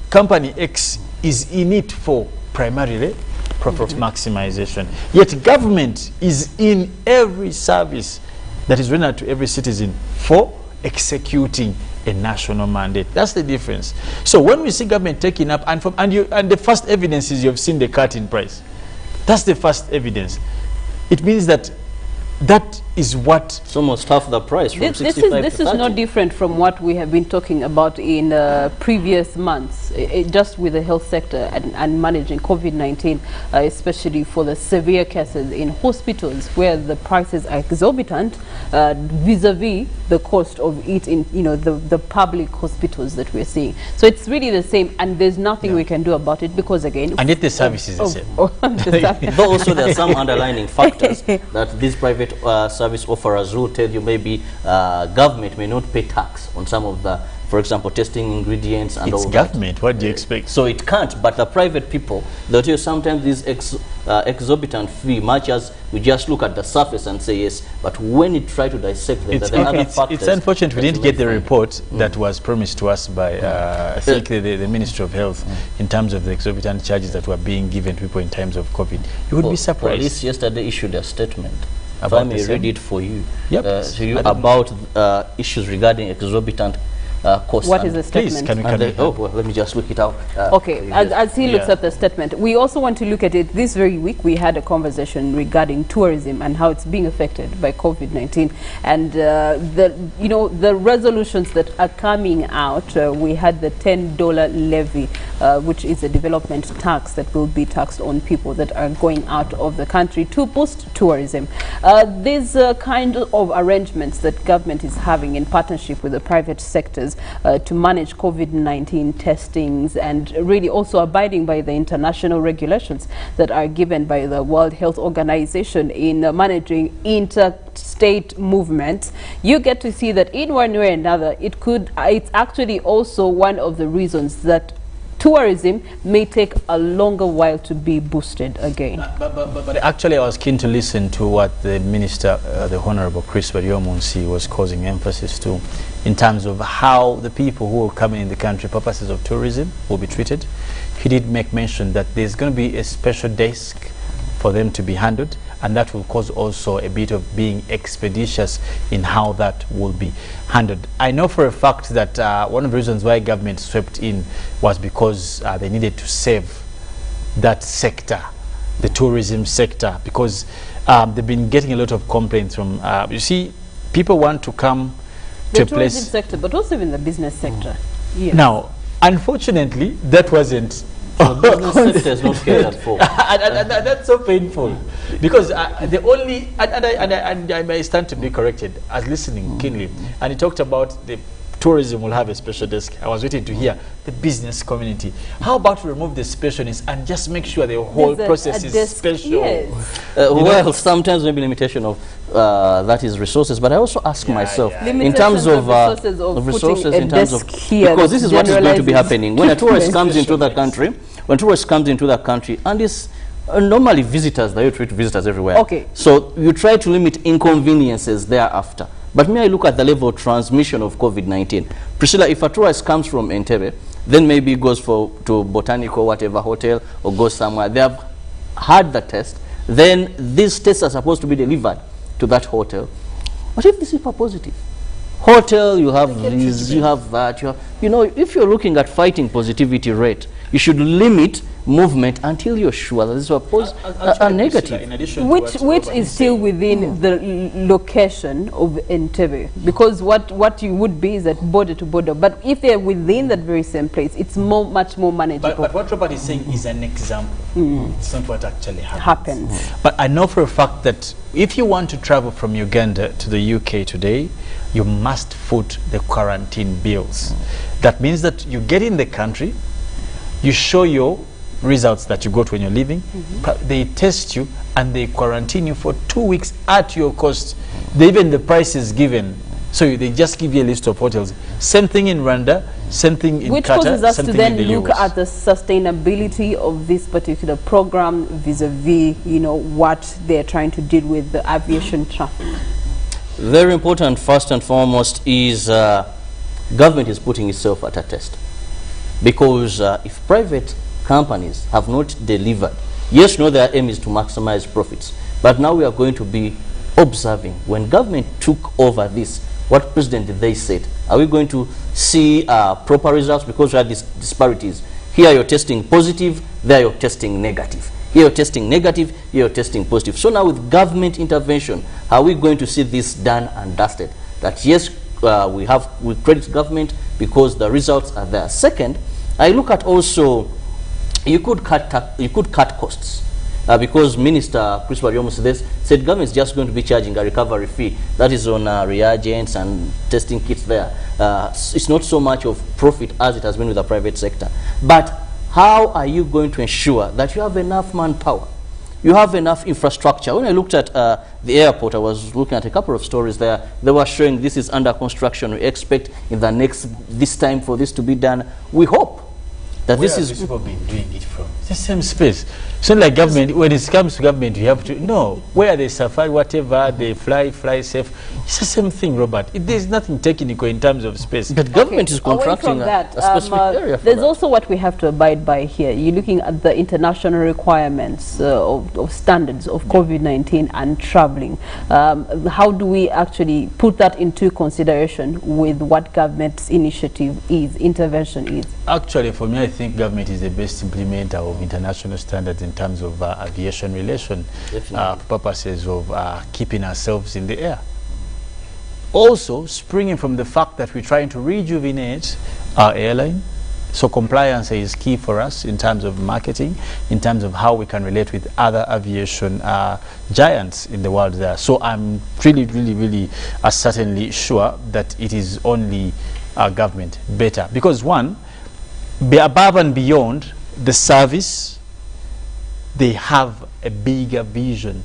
company X is in it for primarily profit maximization, yet government is in every service that is rendered to every citizen for executing a national mandate. That's the difference. So when we see government taking up, and the first evidence is you've seen the cut in price. That's the first evidence. It means that that is what... It's almost half the price from 65 This is not different from what we have been talking about in previous months, just with the health sector and managing COVID-19, especially for the severe cases in hospitals where the prices are exorbitant vis-a-vis the cost of it in the public hospitals that we're seeing. So it's really the same, and there's nothing we can do about it because, again... And yet the service is the same. Though also there are some underlying factors that these private service offerers will tell you maybe government may not pay tax on some of the, for example, testing ingredients and all that. It's government, what do you expect? So it can't, but the private people, they'll tell you sometimes this exorbitant fee, much as we just look at the surface and say yes, but when you try to dissect them, there are other factors. It's unfortunate we didn't get the report that was promised to us by, I think, the Ministry of Health in terms of the exorbitant charges that were being given to people in times of COVID. You would be surprised. Police yesterday issued a statement. If About I may read it for you, Yep. to you about issues regarding exorbitant costs. What is the statement? Please, well, let me just look it out. Okay, as he looks at the statement, we also want to look at it. This very week we had a conversation regarding tourism and how it's being affected by COVID-19, and the resolutions that are coming out. We had the $10 levy, which is a development tax that will be taxed on people that are going out of the country to boost tourism. These kind of arrangements that government is having in partnership with the private sectors to manage COVID-19 testings and really also abiding by the international regulations that are given by the World Health Organization in managing interstate movements. You get to see that in one way or another, it's actually also one of the reasons that tourism may take a longer while to be boosted again. But actually, I was keen to listen to what the Minister, the Honorable Chris Baryomunsi, was causing emphasis to in terms of how the people who are coming in the country purposes of tourism will be treated. He did make mention that there's going to be a special desk for them to be handled, and that will cause also a bit of being expeditious in how that will be handled. I know for a fact that one of the reasons why government swept in was because they needed to save that sector, the tourism sector, because they've been getting a lot of complaints from, you see, people want to come to a place. The tourism sector, but also in the business sector. Yes. Now, unfortunately, that wasn't. The business sector is not catered for. and that's so painful, because the only, and I may stand to be corrected as listening keenly, and he talked about the tourism will have a special desk. I was waiting to hear the business community. How about we remove the specialness and just make sure the whole process is special? Yes. Well, sometimes maybe limitation of that is resources, but I also ask myself in terms of resources, in terms of because this is what is going to be happening when a tourist comes into the country. When tourists comes into the country, and it's normally visitors, that you treat visitors everywhere. Okay. So you try to limit inconveniences thereafter. But may I look at the level of transmission of COVID-19? Priscilla, if a tourist comes from Entebbe, then maybe goes to Botanical, whatever hotel, or goes somewhere, they have had the test, then these tests are supposed to be delivered to that hotel. What if this is positive? Hotel, you have this, you have that, you know, if you're looking at fighting positivity rate, you should limit movement until you're sure that this was negative. Which is still within the location of Entebbe, because what you would be is at border to border. But if they're within that very same place, it's much more manageable. But what Robert is saying is an example. It's not what actually happens. But I know for a fact that if you want to travel from Uganda to the UK today, you must foot the quarantine bills. That means that you get in the country, you show your results that you got when you're leaving, they test you and they quarantine you for 2 weeks at your cost. Even the price is given, so they just give you a list of hotels. Same thing in Rwanda, same thing in Qatar, which causes us to then look US. at the sustainability of this particular program vis-a-vis, you know, what they're trying to deal with the aviation traffic. Very important, first and foremost, is government is putting itself at a test. Because if private companies have not delivered, yes, no, their aim is to maximize profits. But now we are going to be observing. When government took over this, what president they said, are we going to see proper results? Because we have these disparities. Here you're testing positive, there you're testing negative. Here you're testing negative, here you're testing positive. So now with government intervention, are we going to see this done and dusted? That yes, we credit government because the results are there. Second, I look at also, you could cut costs because Minister Chris Baryomunsi said government is just going to be charging a recovery fee that is on reagents and testing kits there. It's not so much of profit as it has been with the private sector. But how are you going to ensure that you have enough manpower? You have enough infrastructure. When I looked at the airport, I was looking at a couple of stories there. They were showing this is under construction. We expect in the this time for this to be done. We hope That Where this have is these people been doing it from? It's the same space. It's not like government, when it comes to government, you have to, no, where they safari, whatever, they fly safe. It's the same thing, Robert. There's nothing technical in terms of space. But government is Away contracting from that, a specific area for there's that. also what we have to abide by here. You're looking at the international requirements of standards of COVID-19 and traveling. How do we actually put that into consideration with what government's initiative is, intervention is? Actually, for me, I think government is the best implementer of international standards in terms of aviation relation purposes of keeping ourselves in the air. Also, springing from the fact that we're trying to rejuvenate our airline, so compliance is key for us in terms of marketing, in terms of how we can relate with other aviation giants in the world there. So I'm really certainly sure that it is only our government better. Because one, be above and beyond the service, they have a bigger vision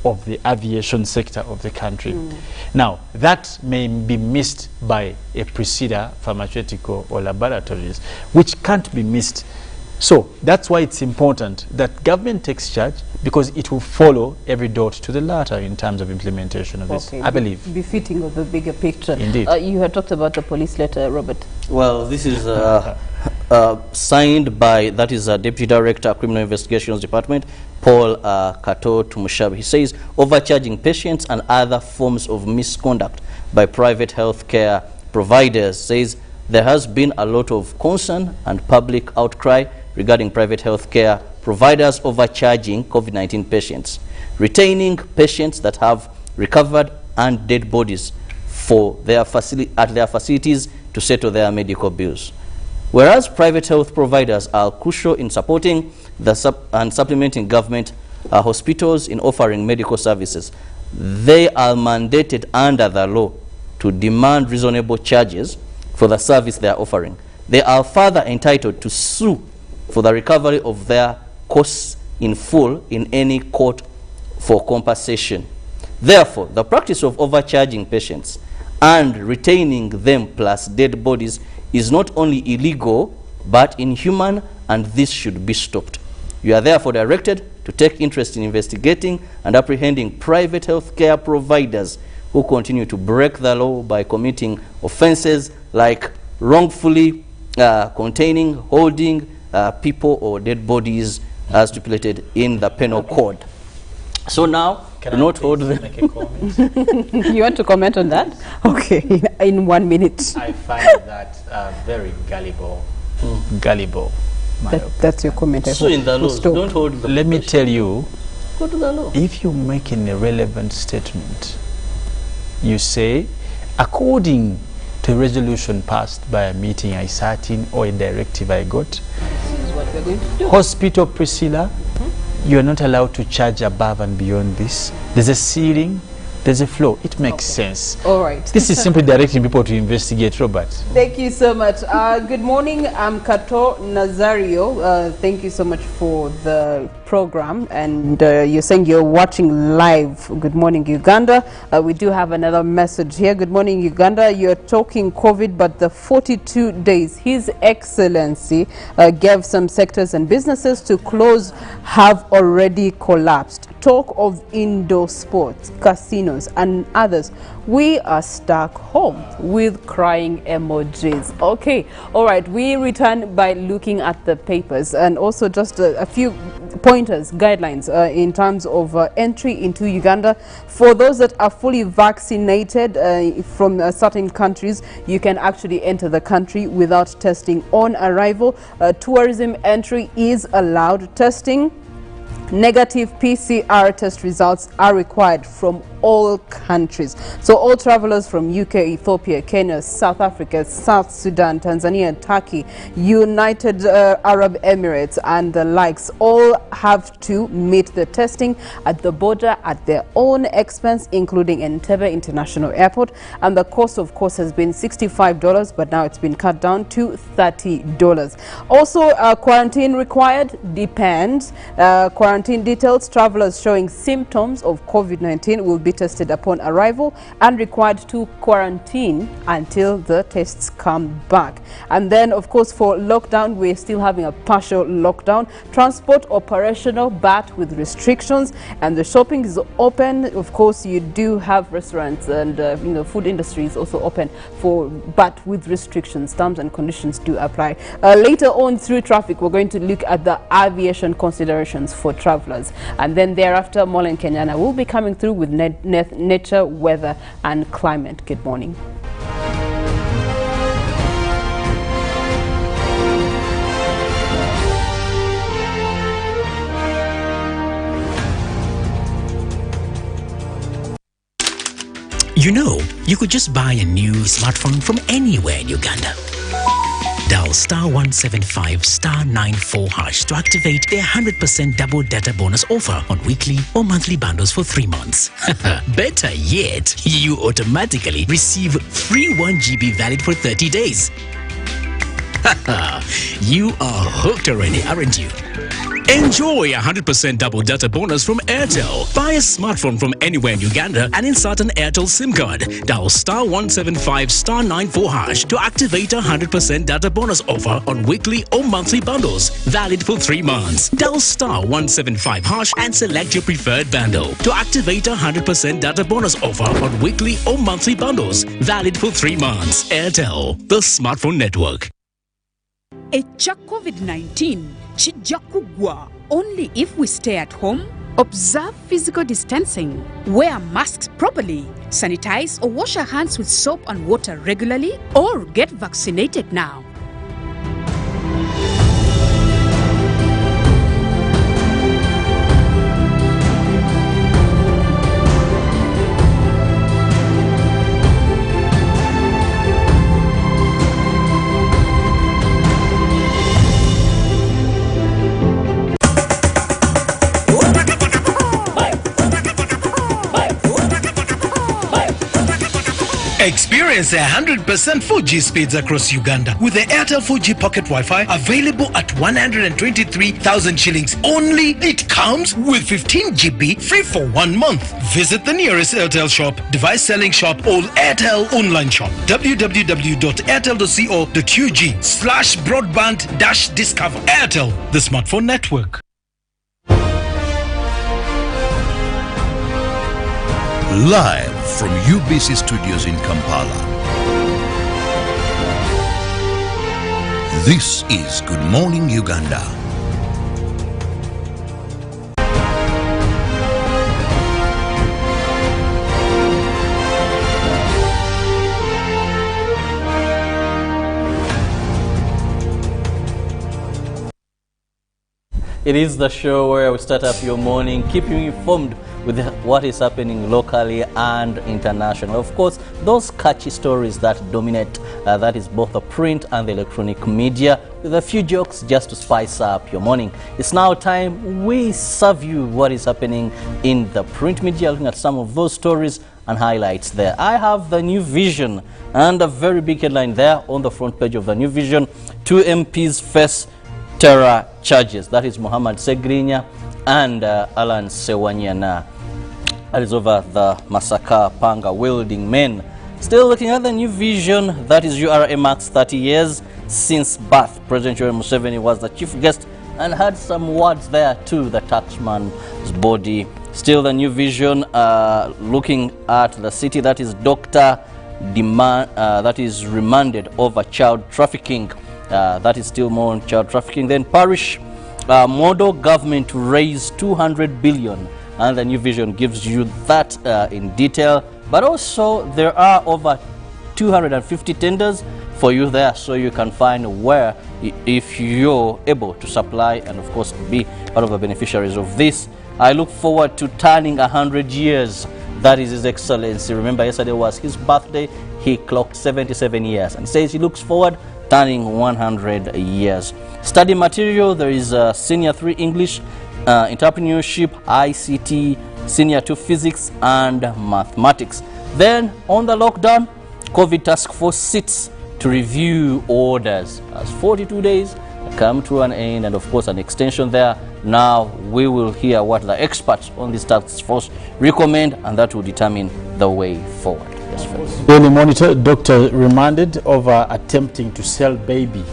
of the aviation sector of the country. Now, that may be missed by a preceder pharmaceutical or laboratories, which can't be missed. So that's why it's important that government takes charge, because it will follow every dot to the latter in terms of implementation of this, I believe. Befitting of the bigger picture. Indeed. You had talked about the police letter, Robert. Well, this is signed by, that is Deputy Director, Criminal Investigations Department, Paul Kato Tumushabe. He says, overcharging patients and other forms of misconduct by private healthcare providers. Says there has been a lot of concern and public outcry regarding private healthcare providers overcharging COVID-19 patients, retaining patients that have recovered and dead bodies for their at their facilities to settle their medical bills. Whereas private health providers are crucial in supporting and supplementing government hospitals in offering medical services, they are mandated under the law to demand reasonable charges for the service they are offering. They are further entitled to sue for the recovery of their costs in full in any court for compensation. Therefore, the practice of overcharging patients and retaining them plus dead bodies is not only illegal but inhuman, and this should be stopped. You are therefore directed to take interest in investigating and apprehending private healthcare providers who continue to break the law by committing offenses like wrongfully containing, holding people or dead bodies as stipulated in the penal code. So now, do not hold them. Make a comment? You want to comment on that? Okay, in 1 minute. I find that very gullible. Gullible. That's your comment. So in the laws, don't hold them. Let me tell you, go to the law. If you're making a relevant statement, you say, according to a resolution passed by a meeting I sat in or a directive I got, This is what we're going to do. Hospital Priscilla, you're not allowed to charge above and beyond this. There's a ceiling, there's a floor. It makes sense. All right. This is simply directing people to investigate, Robert. Thank you so much. Good morning. I'm Kato Nazario. Thank you so much for the program. And you're saying you're watching live. Good morning, Uganda. We do have another message here. Good morning, Uganda. You're talking COVID, but the 42 days His Excellency gave some sectors and businesses to close have already collapsed. Talk of indoor sports, casinos, and others. We are stuck home with crying emojis. Okay, all right. We return by looking at the papers and also just a few pointers, guidelines in terms of entry into Uganda. For those that are fully vaccinated from certain countries, you can actually enter the country without testing on arrival. Tourism entry is allowed. Testing, negative PCR test results are required from all countries. So all travelers from UK, Ethiopia, Kenya, South Africa, South Sudan, Tanzania, Turkey, United Arab Emirates and the likes all have to meet the testing at the border at their own expense, including Entebbe International Airport. And the cost, of course, has been $65, but now it's been cut down to $30. Also, quarantine required depends. quarantine details, travelers showing symptoms of COVID-19 will be tested upon arrival and required to quarantine until the tests come back. And then, of course, for lockdown, we're still having a partial lockdown. Transport operational but with restrictions, and the shopping is open. Of course, you do have restaurants and food industry is also open but with restrictions. Terms and conditions do apply. Later on through traffic, we're going to look at the aviation considerations for travelers, and then thereafter Molen Kenyana will be coming through with nature, weather and climate. Good morning. You know, you could just buy a new smartphone from anywhere in Uganda. Dial *175 *94 hash to activate their 100% double data bonus offer on weekly or monthly bundles for 3 months. Better yet, you automatically receive free 1 GB valid for 30 days. You are hooked already, aren't you? Enjoy 100% double data bonus from Airtel. Buy a smartphone from anywhere in Uganda and insert an Airtel SIM card. Dial *175 *94 hash to activate a 100% data bonus offer on weekly or monthly bundles, valid for 3 months. Dial *175 hash and select your preferred bundle to activate a 100% data bonus offer on weekly or monthly bundles, valid for 3 months. Airtel, the smartphone network. Echa COVID-19 kijja kuggwa only if we stay at home, observe physical distancing, wear masks properly, sanitize or wash our hands with soap and water regularly, or get vaccinated now. Experience 100% Fuji speeds across Uganda with the Airtel Fuji Pocket Wi-Fi available at 123,000 shillings only. It comes with 15 GB free for 1 month. Visit the nearest Airtel shop, device selling shop or Airtel online shop. www.airtel.co.ug/broadband-discover. Airtel, the smartphone network. Live from UBC Studios in Kampala. This is Good Morning Uganda. It is the show where we start up your morning, keep you informed with what is happening locally and international. Of course, those catchy stories that dominate, that is both the print and the electronic media, with a few jokes just to spice up your morning. It's now time we serve you what is happening in the print media, looking at some of those stories and highlights there. I have the New Vision and a very big headline there on the front page of the New Vision. 2 MPs face terror charges. That is Muhammad Segrinya and Alan Sewanyana. That is over the massacre panga wielding men. Still looking at the New Vision, that is URA marks 30 years since birth. President Yoweri Museveni was the chief guest and had some words there to the taxman's body. Still the New Vision, looking at the city, that is Dr. that is remanded over child trafficking. That is still more on child trafficking. Then parish model government to raise 200 billion, and the New Vision gives you that in detail. But also there are over 250 tenders for you there, so you can find where, if you're able to supply and of course be one of the beneficiaries of this. I look forward to turning 100 years. That is His Excellency. Remember, yesterday was his birthday. He clocked 77 years and says he looks forward turning 100 years. Study material, there is Senior 3 English, Entrepreneurship, ICT, Senior 2 Physics and Mathematics. Then on the lockdown, COVID task force sits to review orders as 42 days come to an end, and of course an extension there Now we will hear what the experts on this task force recommend, and that will determine the way forward. Yes, friends. Daily Monitor, doctor remanded over attempting to sell baby.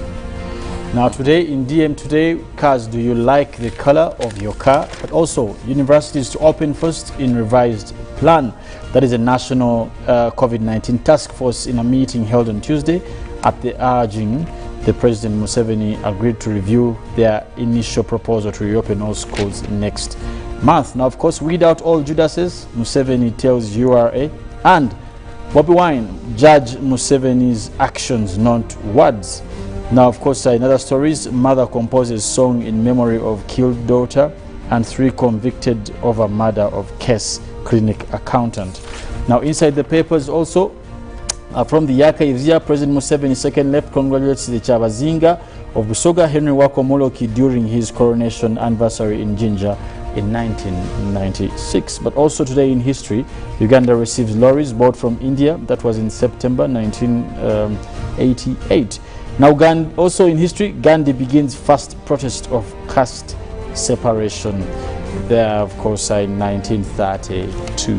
Now today in DM Today, cars, do you like the color of your car? But also universities to open first in revised plan. That is a national COVID-19 task force in a meeting held on Tuesday. At the urging, the President Museveni agreed to review their initial proposal to reopen all schools next month. Now, of course, weed out all Judases, Museveni tells URA, and Bobby Wine, judge Museveni's actions, not words. Now, of course, in other stories, mother composes song in memory of killed daughter, and 3 convicted over murder of case clinic accountant. Now, inside the papers also, from the Yaka Ivzia, President Museveni's second left congratulates the Chabazinga of Busoga Henry Wako Moloki during his coronation anniversary in Jinja in 1996. But also today in history, Uganda receives lorries bought from India. That was in September 1988. Now, also in history, Gandhi begins first protest of caste separation. There, of course, in 1932.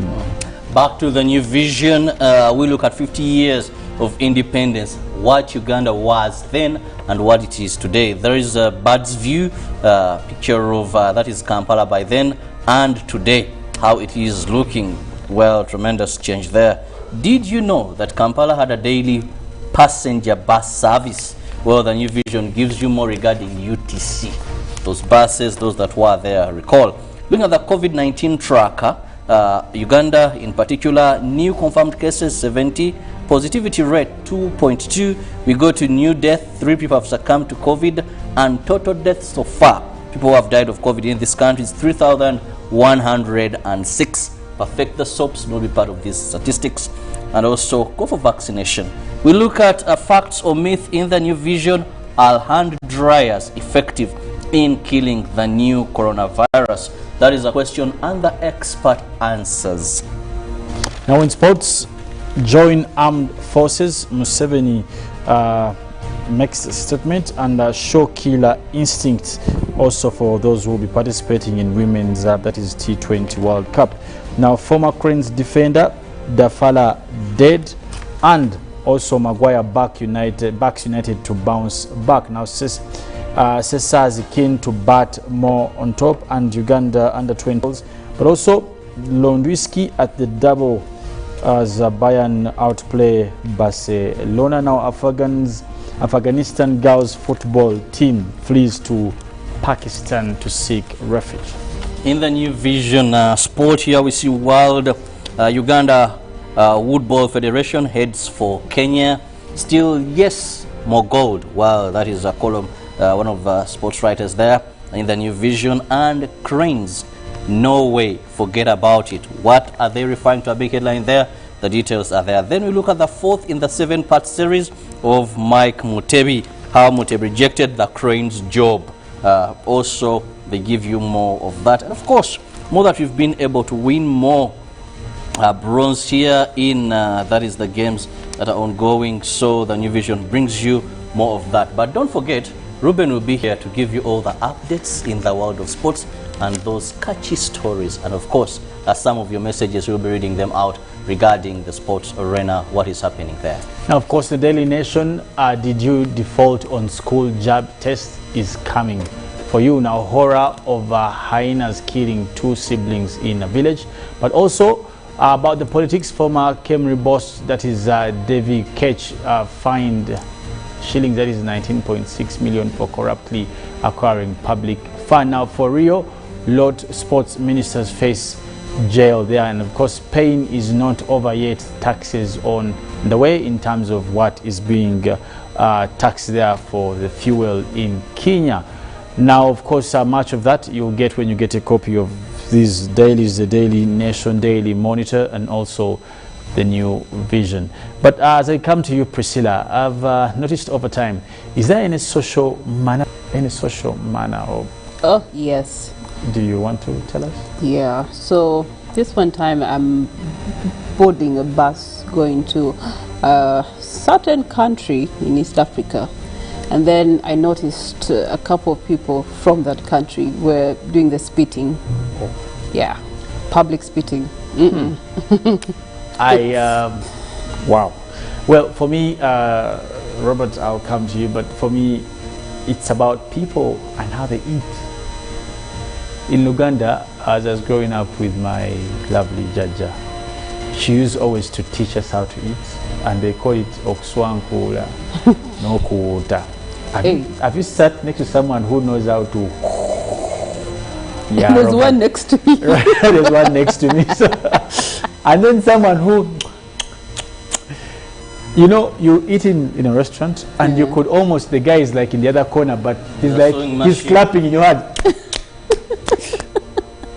Back to the new vision, we look at 50 years of independence, what Uganda was then and what it is today. There is a bird's view picture of that is Kampala by then and today, how it is looking. Well, tremendous change there. Did you know that Kampala had a daily passenger bus service? Well, the new vision gives you more regarding UTC. Those buses, those that were there, recall. Looking at the COVID-19 tracker, Uganda in particular, new confirmed cases 70, positivity rate 2.2. We go to new death, 3 people have succumbed to COVID, and total deaths so far, people who have died of COVID in this country is 3,106. Perfect the soaps will be part of these statistics, and also go for vaccination. We look at facts or myth in the new vision. Are hand dryers effective in killing the new coronavirus? That is a question, and the expert answers. Now in sports, join armed forces. Museveni makes a statement, and show killer instinct also for those who will be participating in women's that is T20 World Cup. Now former Cranes defender Dafala dead, and also Maguire backs United to bounce back. Now Cesar's keen to bat more on top, and Uganda under 20s, but also Londwiski at the double as Bayern outplay Barcelona. Now Afghanistan girls football team flees to Pakistan to seek refuge. In the new vision sport here, we see World Uganda Woodball Federation heads for Kenya. Still, yes, more gold. Wow, that is a column, one of the sports writers there in the new vision. And Cranes, no way, forget about it. What are they referring to? A big headline there. The details are there. Then we look at the 4th in the 7-part series of Mike Mutebi, how Mutebi rejected the Cranes job. Also, they give you more of that. And of course, more that we've been able to win more bronze here in that is the games that are ongoing. So the new vision brings you more of that. But don't forget, Ruben will be here to give you all the updates in the world of sports and those catchy stories. And of course, some of your messages, we'll be reading them out regarding the sports arena, what is happening there. Now, of course, the Daily Nation, did you default on school jab test is coming for you. Now, horror of hyenas killing 2 siblings in a village, but also about the politics. Former Kemri boss, that is Davy Ketch, fined shillings, that is 19.6 million for corruptly acquiring public fund. Now for Rio, Lot sports ministers face jail there, and of course pain is not over yet. Taxes on the way in terms of what is being taxed there for the fuel in Kenya. Now of course much of that you'll get when you get a copy of these dailies, the Daily Nation, Daily Monitor, and also the new vision. But as I come to you, Priscilla, I've noticed over time, is there any social manner of... Oh yes. Do you want to tell us? Yeah, so this one time I'm boarding a bus going to a certain country in East Africa, And then I noticed a couple of people from that country were doing the spitting. Yeah, public spitting. Wow. Well, for me, Robert, I'll come to you, but for me, it's about people and how they eat. In Uganda, as I was growing up with my lovely Jaja, she used always to teach us how to eat, and they call it okuswankula, no kuota. Have you sat next to someone who knows how to? Yeah, there's Robert. one next to me. Right, there's one next to me. So, and then someone who, you know, you eat in a restaurant and you could almost, the guy is like in the other corner, but he's like, he's clapping in your hand.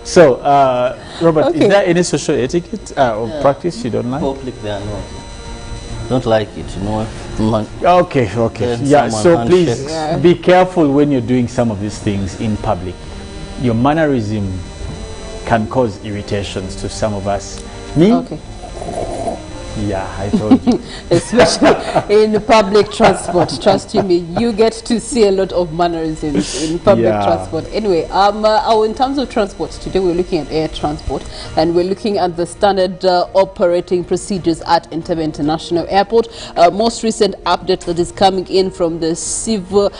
So, Robert, is there any social etiquette or practice you don't like? Public, they are not. Don't like it, you know. Okay. Yeah, so please be careful when you're doing some of these things in public. Your mannerism can cause irritations to some of us. Me? Okay. Yeah, I told you. Especially in public transport. Trust you me, you get to see a lot of mannerisms in public transport. Anyway, in terms of transport, today we're looking at air transport, and we're looking at the standard operating procedures at Entebbe International Airport. Most recent update that is coming in from the civil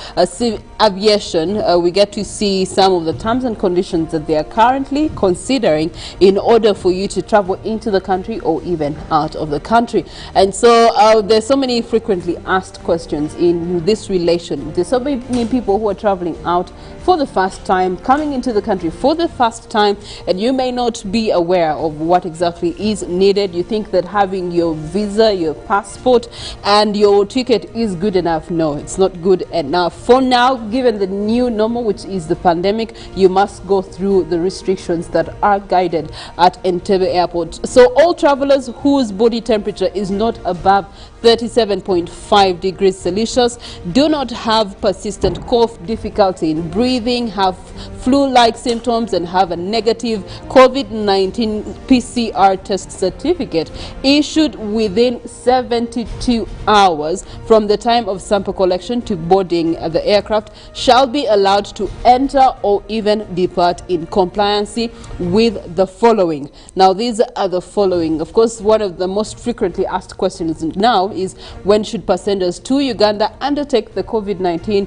aviation, we get to see some of the terms and conditions that they are currently considering in order for you to travel into the country or even out of the country. And so there's so many frequently asked questions in this relation. There's so many people who are traveling out for the first time, coming into the country for the first time, and you may not be aware of what exactly is needed. You think that having your visa, your passport and your ticket is good enough. No, it's not good enough. For now, given the new normal, which is the pandemic, you must go through the restrictions that are guided at Entebbe Airport. So all travelers whose body temperature is not above 37.5 degrees Celsius, do not have persistent cough, difficulty in breathing, have flu-like symptoms, and have a negative COVID-19 PCR test certificate issued within 72 hours from the time of sample collection to boarding the aircraft shall be allowed to enter or even depart in compliance with the following. Now, these are the following. Of course, one of the most frequently asked questions now is, when should passengers to Uganda undertake the COVID-19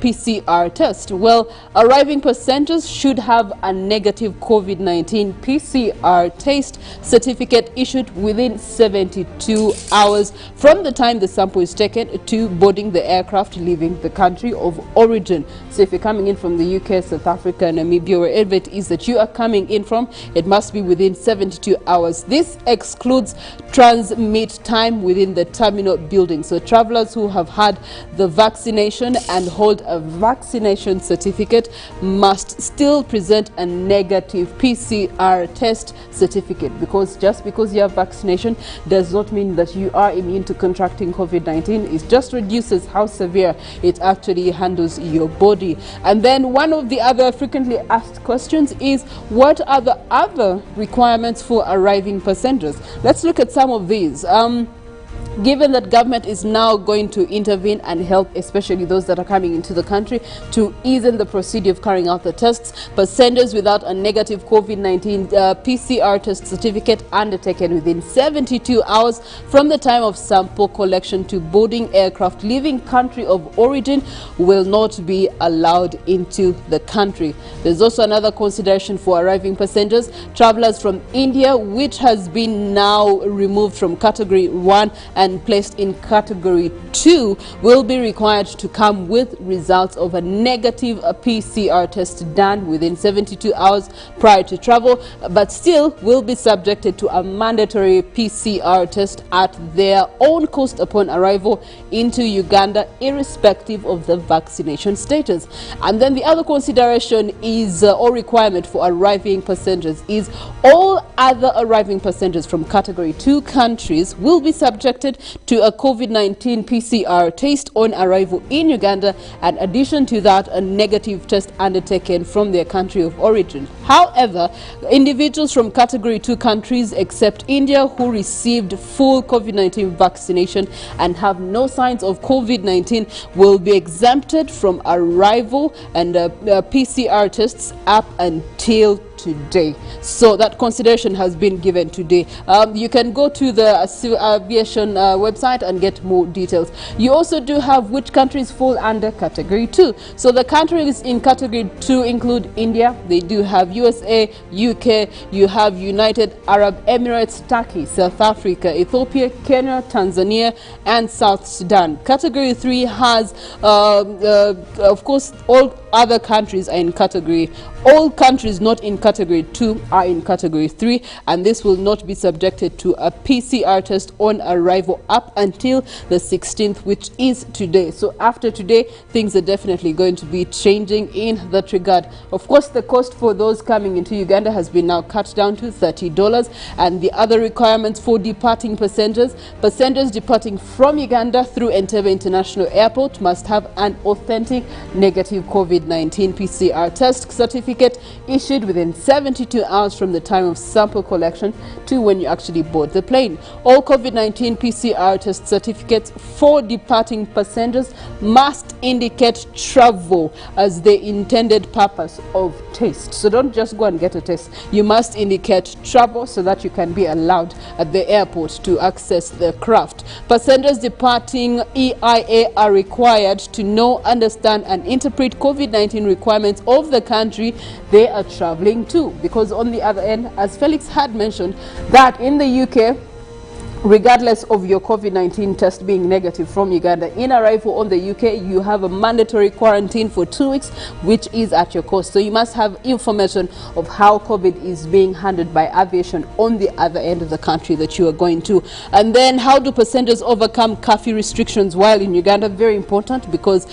PCR test? Well, arriving passengers should have a negative COVID-19 PCR test certificate issued within 72 hours from the time the sample is taken to boarding the aircraft leaving the country of origin. So if you're coming in from the UK, South Africa, Namibia, wherever it is that you are coming in from, it must be within 72 hours. This excludes transmit time within the terminal building. So travelers who have had the vaccination and hold a vaccination certificate must still present a negative PCR test certificate, because just because you have vaccination does not mean that you are immune to contracting COVID-19. It just reduces how severe it actually handles your body. And then one of the other frequently asked questions is, what are the other requirements for arriving passengers? Let's look at some of these. Given that government is now going to intervene and help, especially those that are coming into the country, to ease in the procedure of carrying out the tests, passengers without a negative COVID-19 PCR test certificate undertaken within 72 hours from the time of sample collection to boarding aircraft leaving country of origin will not be allowed into the country. There's also another consideration for arriving passengers. Travelers from India, which has been now removed from category 1 and placed in category 2, will be required to come with results of a negative PCR test done within 72 hours prior to travel, but still will be subjected to a mandatory PCR test at their own cost upon arrival into Uganda, irrespective of the vaccination status. And then the other consideration is, or requirement for arriving passengers, is all other arriving passengers from category 2 countries will be subjected to a COVID-19 PCR test on arrival in Uganda, and in addition to that, a negative test undertaken from their country of origin. However, individuals from Category 2 countries except India who received full COVID-19 vaccination and have no signs of COVID-19 will be exempted from arrival and PCR tests up until today. So that consideration has been given today. You can go to the civil aviation website and get more details. You also do have which countries fall under Category 2. So the countries in Category 2 include India. They do have USA, UK, you have United Arab Emirates, Turkey, South Africa, Ethiopia, Kenya, Tanzania, and South Sudan. Category 3 has, of course, all other countries are in Category. All countries not in Category 2 are in Category 3, and this will not be subjected to a PCR test on arrival up until the 16th, which is today. So after today, things are definitely going to be changing in that regard. Of course, the cost for those coming into Uganda has been now cut down to $30, and the other requirements for departing passengers departing from Uganda through Entebbe International Airport must have an authentic negative COVID-19 PCR test certificate issued within 72 hours from the time of sample collection to when you actually board the plane. All COVID-19 PCR test certificates for departing passengers must indicate travel as the intended purpose of test. So don't just go and get a test. You must indicate travel so that you can be allowed at the airport to access the craft. Passengers departing EIA are required to know, understand, and interpret COVID-19 requirements of the country they are traveling to, because on the other end, as Felix had mentioned, that in the UK, regardless of your COVID-19 test being negative from Uganda, in arrival on the UK, you have a mandatory quarantine for 2 weeks, which is at your cost. So you must have information of how COVID is being handled by aviation on the other end of the country that you are going to. And then how do passengers overcome curfew restrictions while in Uganda? Very important, because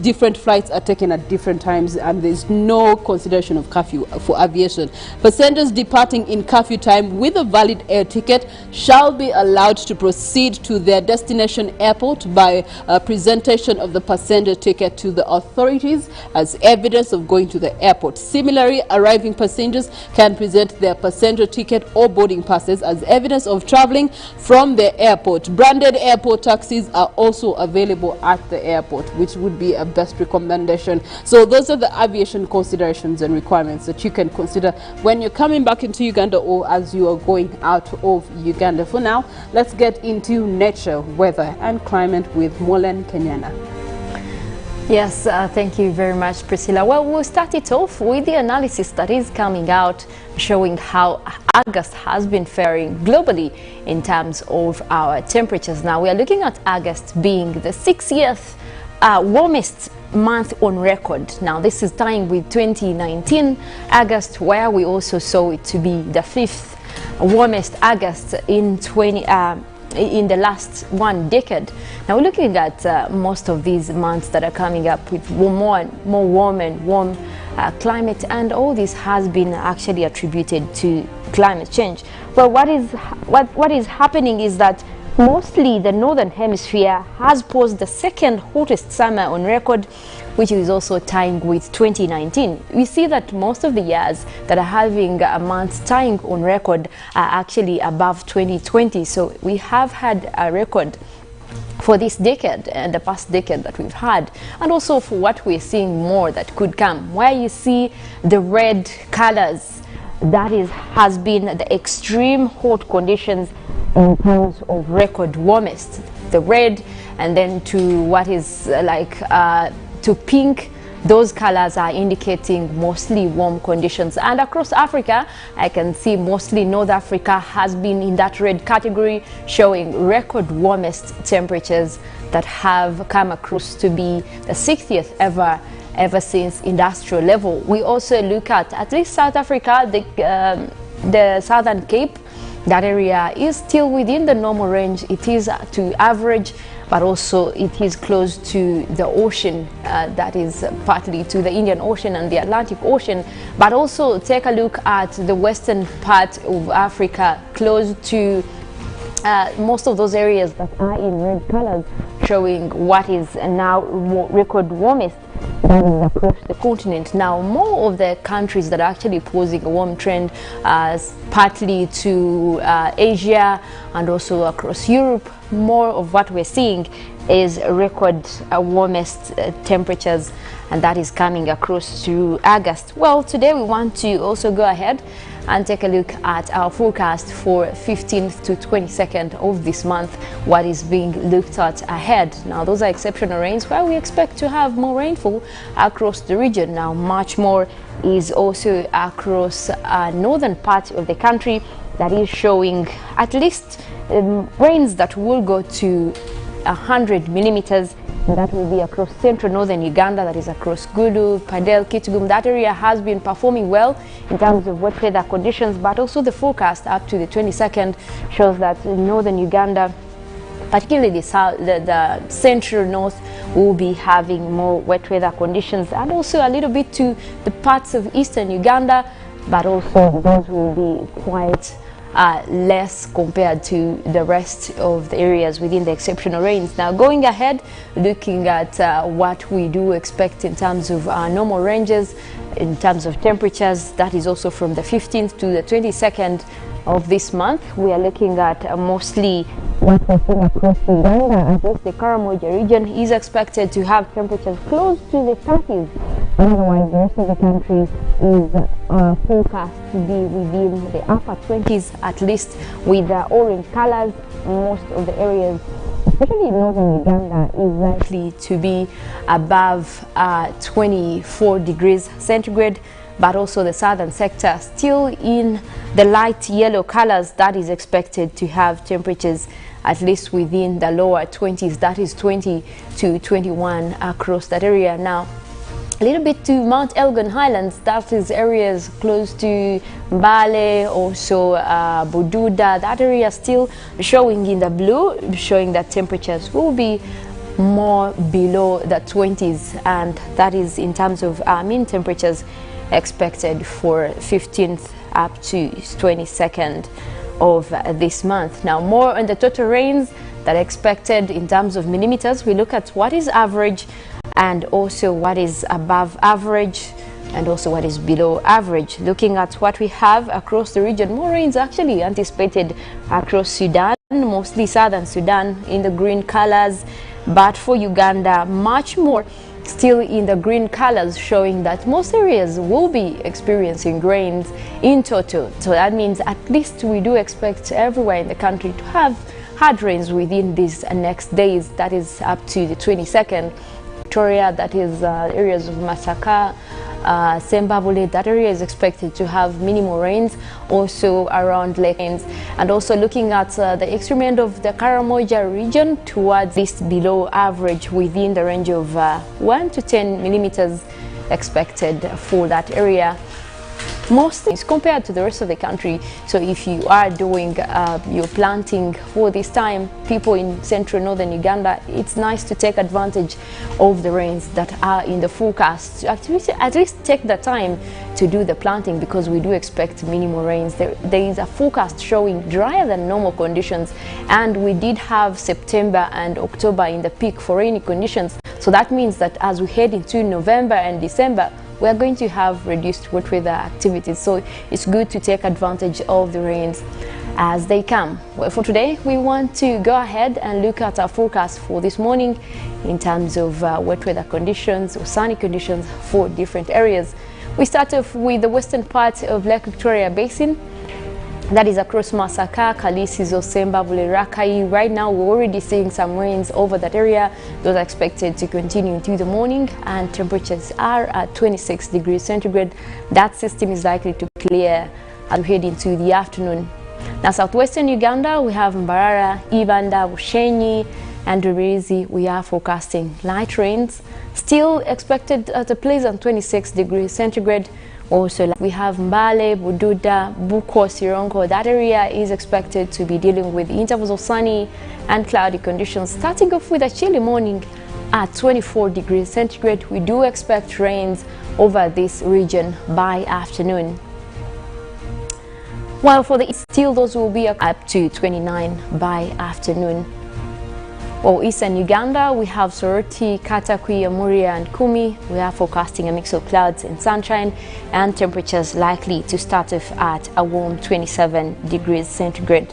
different flights are taken at different times and there's no consideration of curfew for aviation. Passengers departing in curfew time with a valid air ticket shall be allowed to proceed to their destination airport by presentation of the passenger ticket to the authorities as evidence of going to the airport. Similarly, arriving passengers can present their passenger ticket or boarding passes as evidence of traveling from the airport. Branded airport taxis are also available at the airport, which would be a best recommendation. So those are the aviation considerations and requirements that you can consider when you're coming back into Uganda or as you are going out of Uganda. For now, let's get into nature, weather and climate with Molen Kenyana. Yes, thank you very much, Priscilla. Well, we'll start it off with the analysis that is coming out showing how August has been faring globally in terms of our temperatures. Now, we are looking at August being the 60th warmest month on record. Now, this is tying with 2019 August, where we also saw it to be the 5th warmest August in the last one decade. Now we're looking at most of these months that are coming up with more warm climate, and all this has been actually attributed to climate change. Well, what is happening is that mostly the northern hemisphere has posed the second hottest summer on record, which is also tying with 2019. We see that most of the years that are having a month tying on record are actually above 2020. So we have had a record for this decade and the past decade that we've had, and also for what we're seeing more that could come, where you see the red colors, that has been the extreme hot conditions in terms of record warmest, the red, and then to what is to pink. Those colors are indicating mostly warm conditions. And across Africa, I can see mostly North Africa has been in that red category, showing record warmest temperatures that have come across to be the 60th ever since industrial level. We also look at least South Africa, the Southern Cape. That area is still within the normal range. It is to average, but also it is close to the ocean, that is partly to the Indian Ocean and the Atlantic Ocean. But also take a look at the western part of Africa, close to most of those areas that are in red colors showing what is now record warmest that is across the continent. Now, more of the countries that are actually posing a warm trend, partly to Asia and also across Europe, more of what we're seeing is record warmest temperatures, and that is coming across through August. Well, today we want to also go ahead and take a look at our forecast for 15th to 22nd of this month, what is being looked at ahead. Now, those are exceptional rains where we expect to have more rainfall across the region. Now, much more is also across northern part of the country that is showing at least rains that will go to 100 millimeters. That will be across central northern Uganda, that is across Gulu, Padel, Kitgum. That area has been performing well in terms of wet weather conditions, but also the forecast up to the 22nd shows that in northern Uganda, particularly the central north, will be having more wet weather conditions, and also a little bit to the parts of eastern Uganda, but also those will be quite less compared to the rest of the areas within the exceptional rains. Now, going ahead, looking at what we do expect in terms of normal ranges, in terms of temperatures, that is also from the 15th to the 22nd of this month. We are looking at mostly what we're seeing across Uganda. At least the Karamoja region is expected to have temperatures close to the 30s. Otherwise, the rest of the country is forecast to be within the upper 20s, at least with the orange colors. Most of the areas, especially in northern Uganda, is likely to be above 24 degrees centigrade. But also the southern sector still in the light yellow colors, that is expected to have temperatures at least within the lower 20s, that is 20 to 21 across that area. Now, a little bit to Mount Elgon Highlands, that is areas close to Mbale, also Bududa, that area still showing in the blue, showing that temperatures will be more below the 20s, and that is in terms of mean temperatures expected for 15th up to 22nd of this month. Now, more on the total rains that are expected in terms of millimeters. We look at what is average and also what is above average and also what is below average. Looking at what we have across the region, more rains actually anticipated across Sudan, mostly southern Sudan in the green colors, but for Uganda, much more still in the green colors, showing that most areas will be experiencing rains in total. So that means at least we do expect everywhere in the country to have hard rains within these next days, that is up to the 22nd. Victoria, that is areas of Masaka, Sembabule, that area is expected to have minimal rains, also around Lake Rains. And also looking at the extreme end of the Karamoja region towards this below average within the range of 1 to 10 millimeters expected for that area. Mostly compared to the rest of the country. So if you are doing your planting for this time, people in central northern Uganda, it's nice to take advantage of the rains that are in the forecast. At least take the time to do the planting, because we do expect minimal rains. There is a forecast showing drier than normal conditions, and we did have September and October in the peak for rainy conditions. So that means that as we head into November and December, we are going to have reduced wet weather activities. So it's good to take advantage of the rains as they come. Well, for today, we want to go ahead and look at our forecast for this morning in terms of wet weather conditions or sunny conditions for different areas. We start off with the western part of Lake Victoria Basin. That is across Masaka, Kalisizo, Sembabule, Rakai. Right now, we're already seeing some rains over that area. Those are expected to continue into the morning, and temperatures are at 26 degrees centigrade. That system is likely to clear as we head into the afternoon. Now, southwestern Uganda, we have Mbarara, Ibanda, Bushenyi, and Rubirizi. We are forecasting light rains, still expected at a pleasant 26 degrees centigrade. Also, we have Mbale, Bududa, Buko, Sirongo. That area is expected to be dealing with intervals of sunny and cloudy conditions, starting off with a chilly morning at 24 degrees centigrade. We do expect rains over this region by afternoon. While for the still those will be up to 29 by afternoon. For Eastern Uganda, we have Soroti, Katakwi, Amuria and Kumi. We are forecasting a mix of clouds and sunshine, and temperatures likely to start off at a warm 27 degrees centigrade.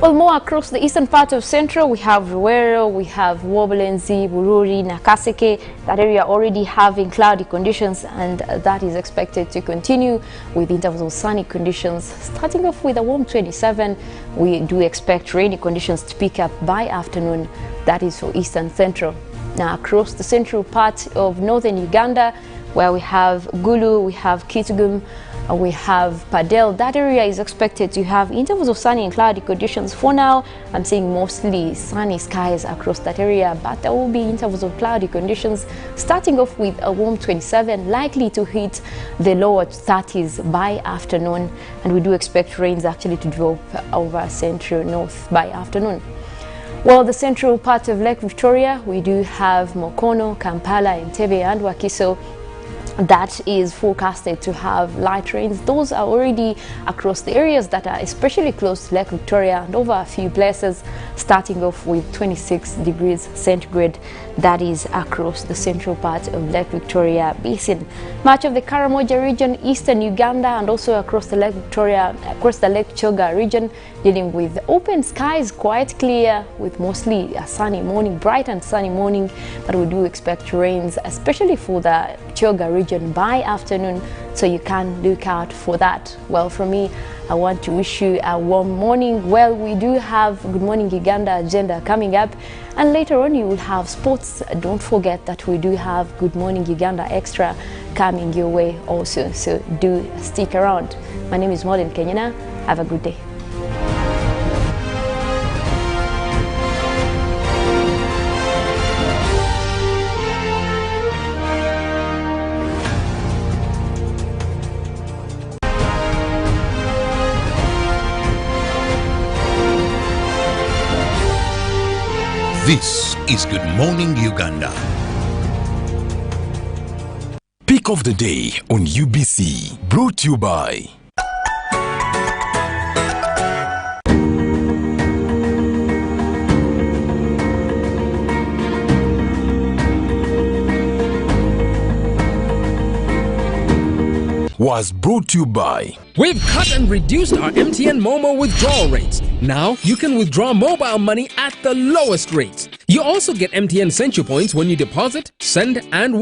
Well, more across the eastern part of Central, we have Ruwero, we have Wobolenzi, Bururi, Nakaseke. That area already having cloudy conditions, and that is expected to continue with intervals of sunny conditions. Starting off with a warm 27, we do expect rainy conditions to pick up by afternoon. That is for Eastern Central. Now, across the central part of northern Uganda, where we have Gulu, we have Kitgum, we have Padel. That area is expected to have intervals of sunny and cloudy conditions. For now, I'm seeing mostly sunny skies across that area, but there will be intervals of cloudy conditions, starting off with a warm 27, likely to hit the lower 30s by afternoon, and we do expect rains actually to drop over central north by afternoon. Well, the central part of Lake Victoria, we do have Mokono, Kampala, Entebbe and Wakiso. That is forecasted to have light rains. Those are already across the areas that are especially close to Lake Victoria and over a few places, starting off with 26 degrees centigrade. That is across the central part of Lake Victoria Basin. Much of the Karamoja region, eastern Uganda, and also across the Lake Victoria, across the Lake Choga region, dealing with open skies, quite clear, with mostly a sunny morning, bright and sunny morning, but we do expect rains, especially for the Choga region by afternoon, so you can look out for that. Well, from me, I want to wish you a warm morning. Well, we do have Good Morning Uganda agenda coming up, and later on you will have sports. Don't forget that we do have Good Morning Uganda Extra coming your way also, so do stick around. My name is Modern Kenyana. Have a good day. This is Good Morning Uganda. Pick of the day on UBC, brought to you by was brought to you by. We've cut and reduced our MTN Momo withdrawal rates. Now you can withdraw mobile money at the lowest rates. You also get MTN Central Points when you deposit, send and withdraw.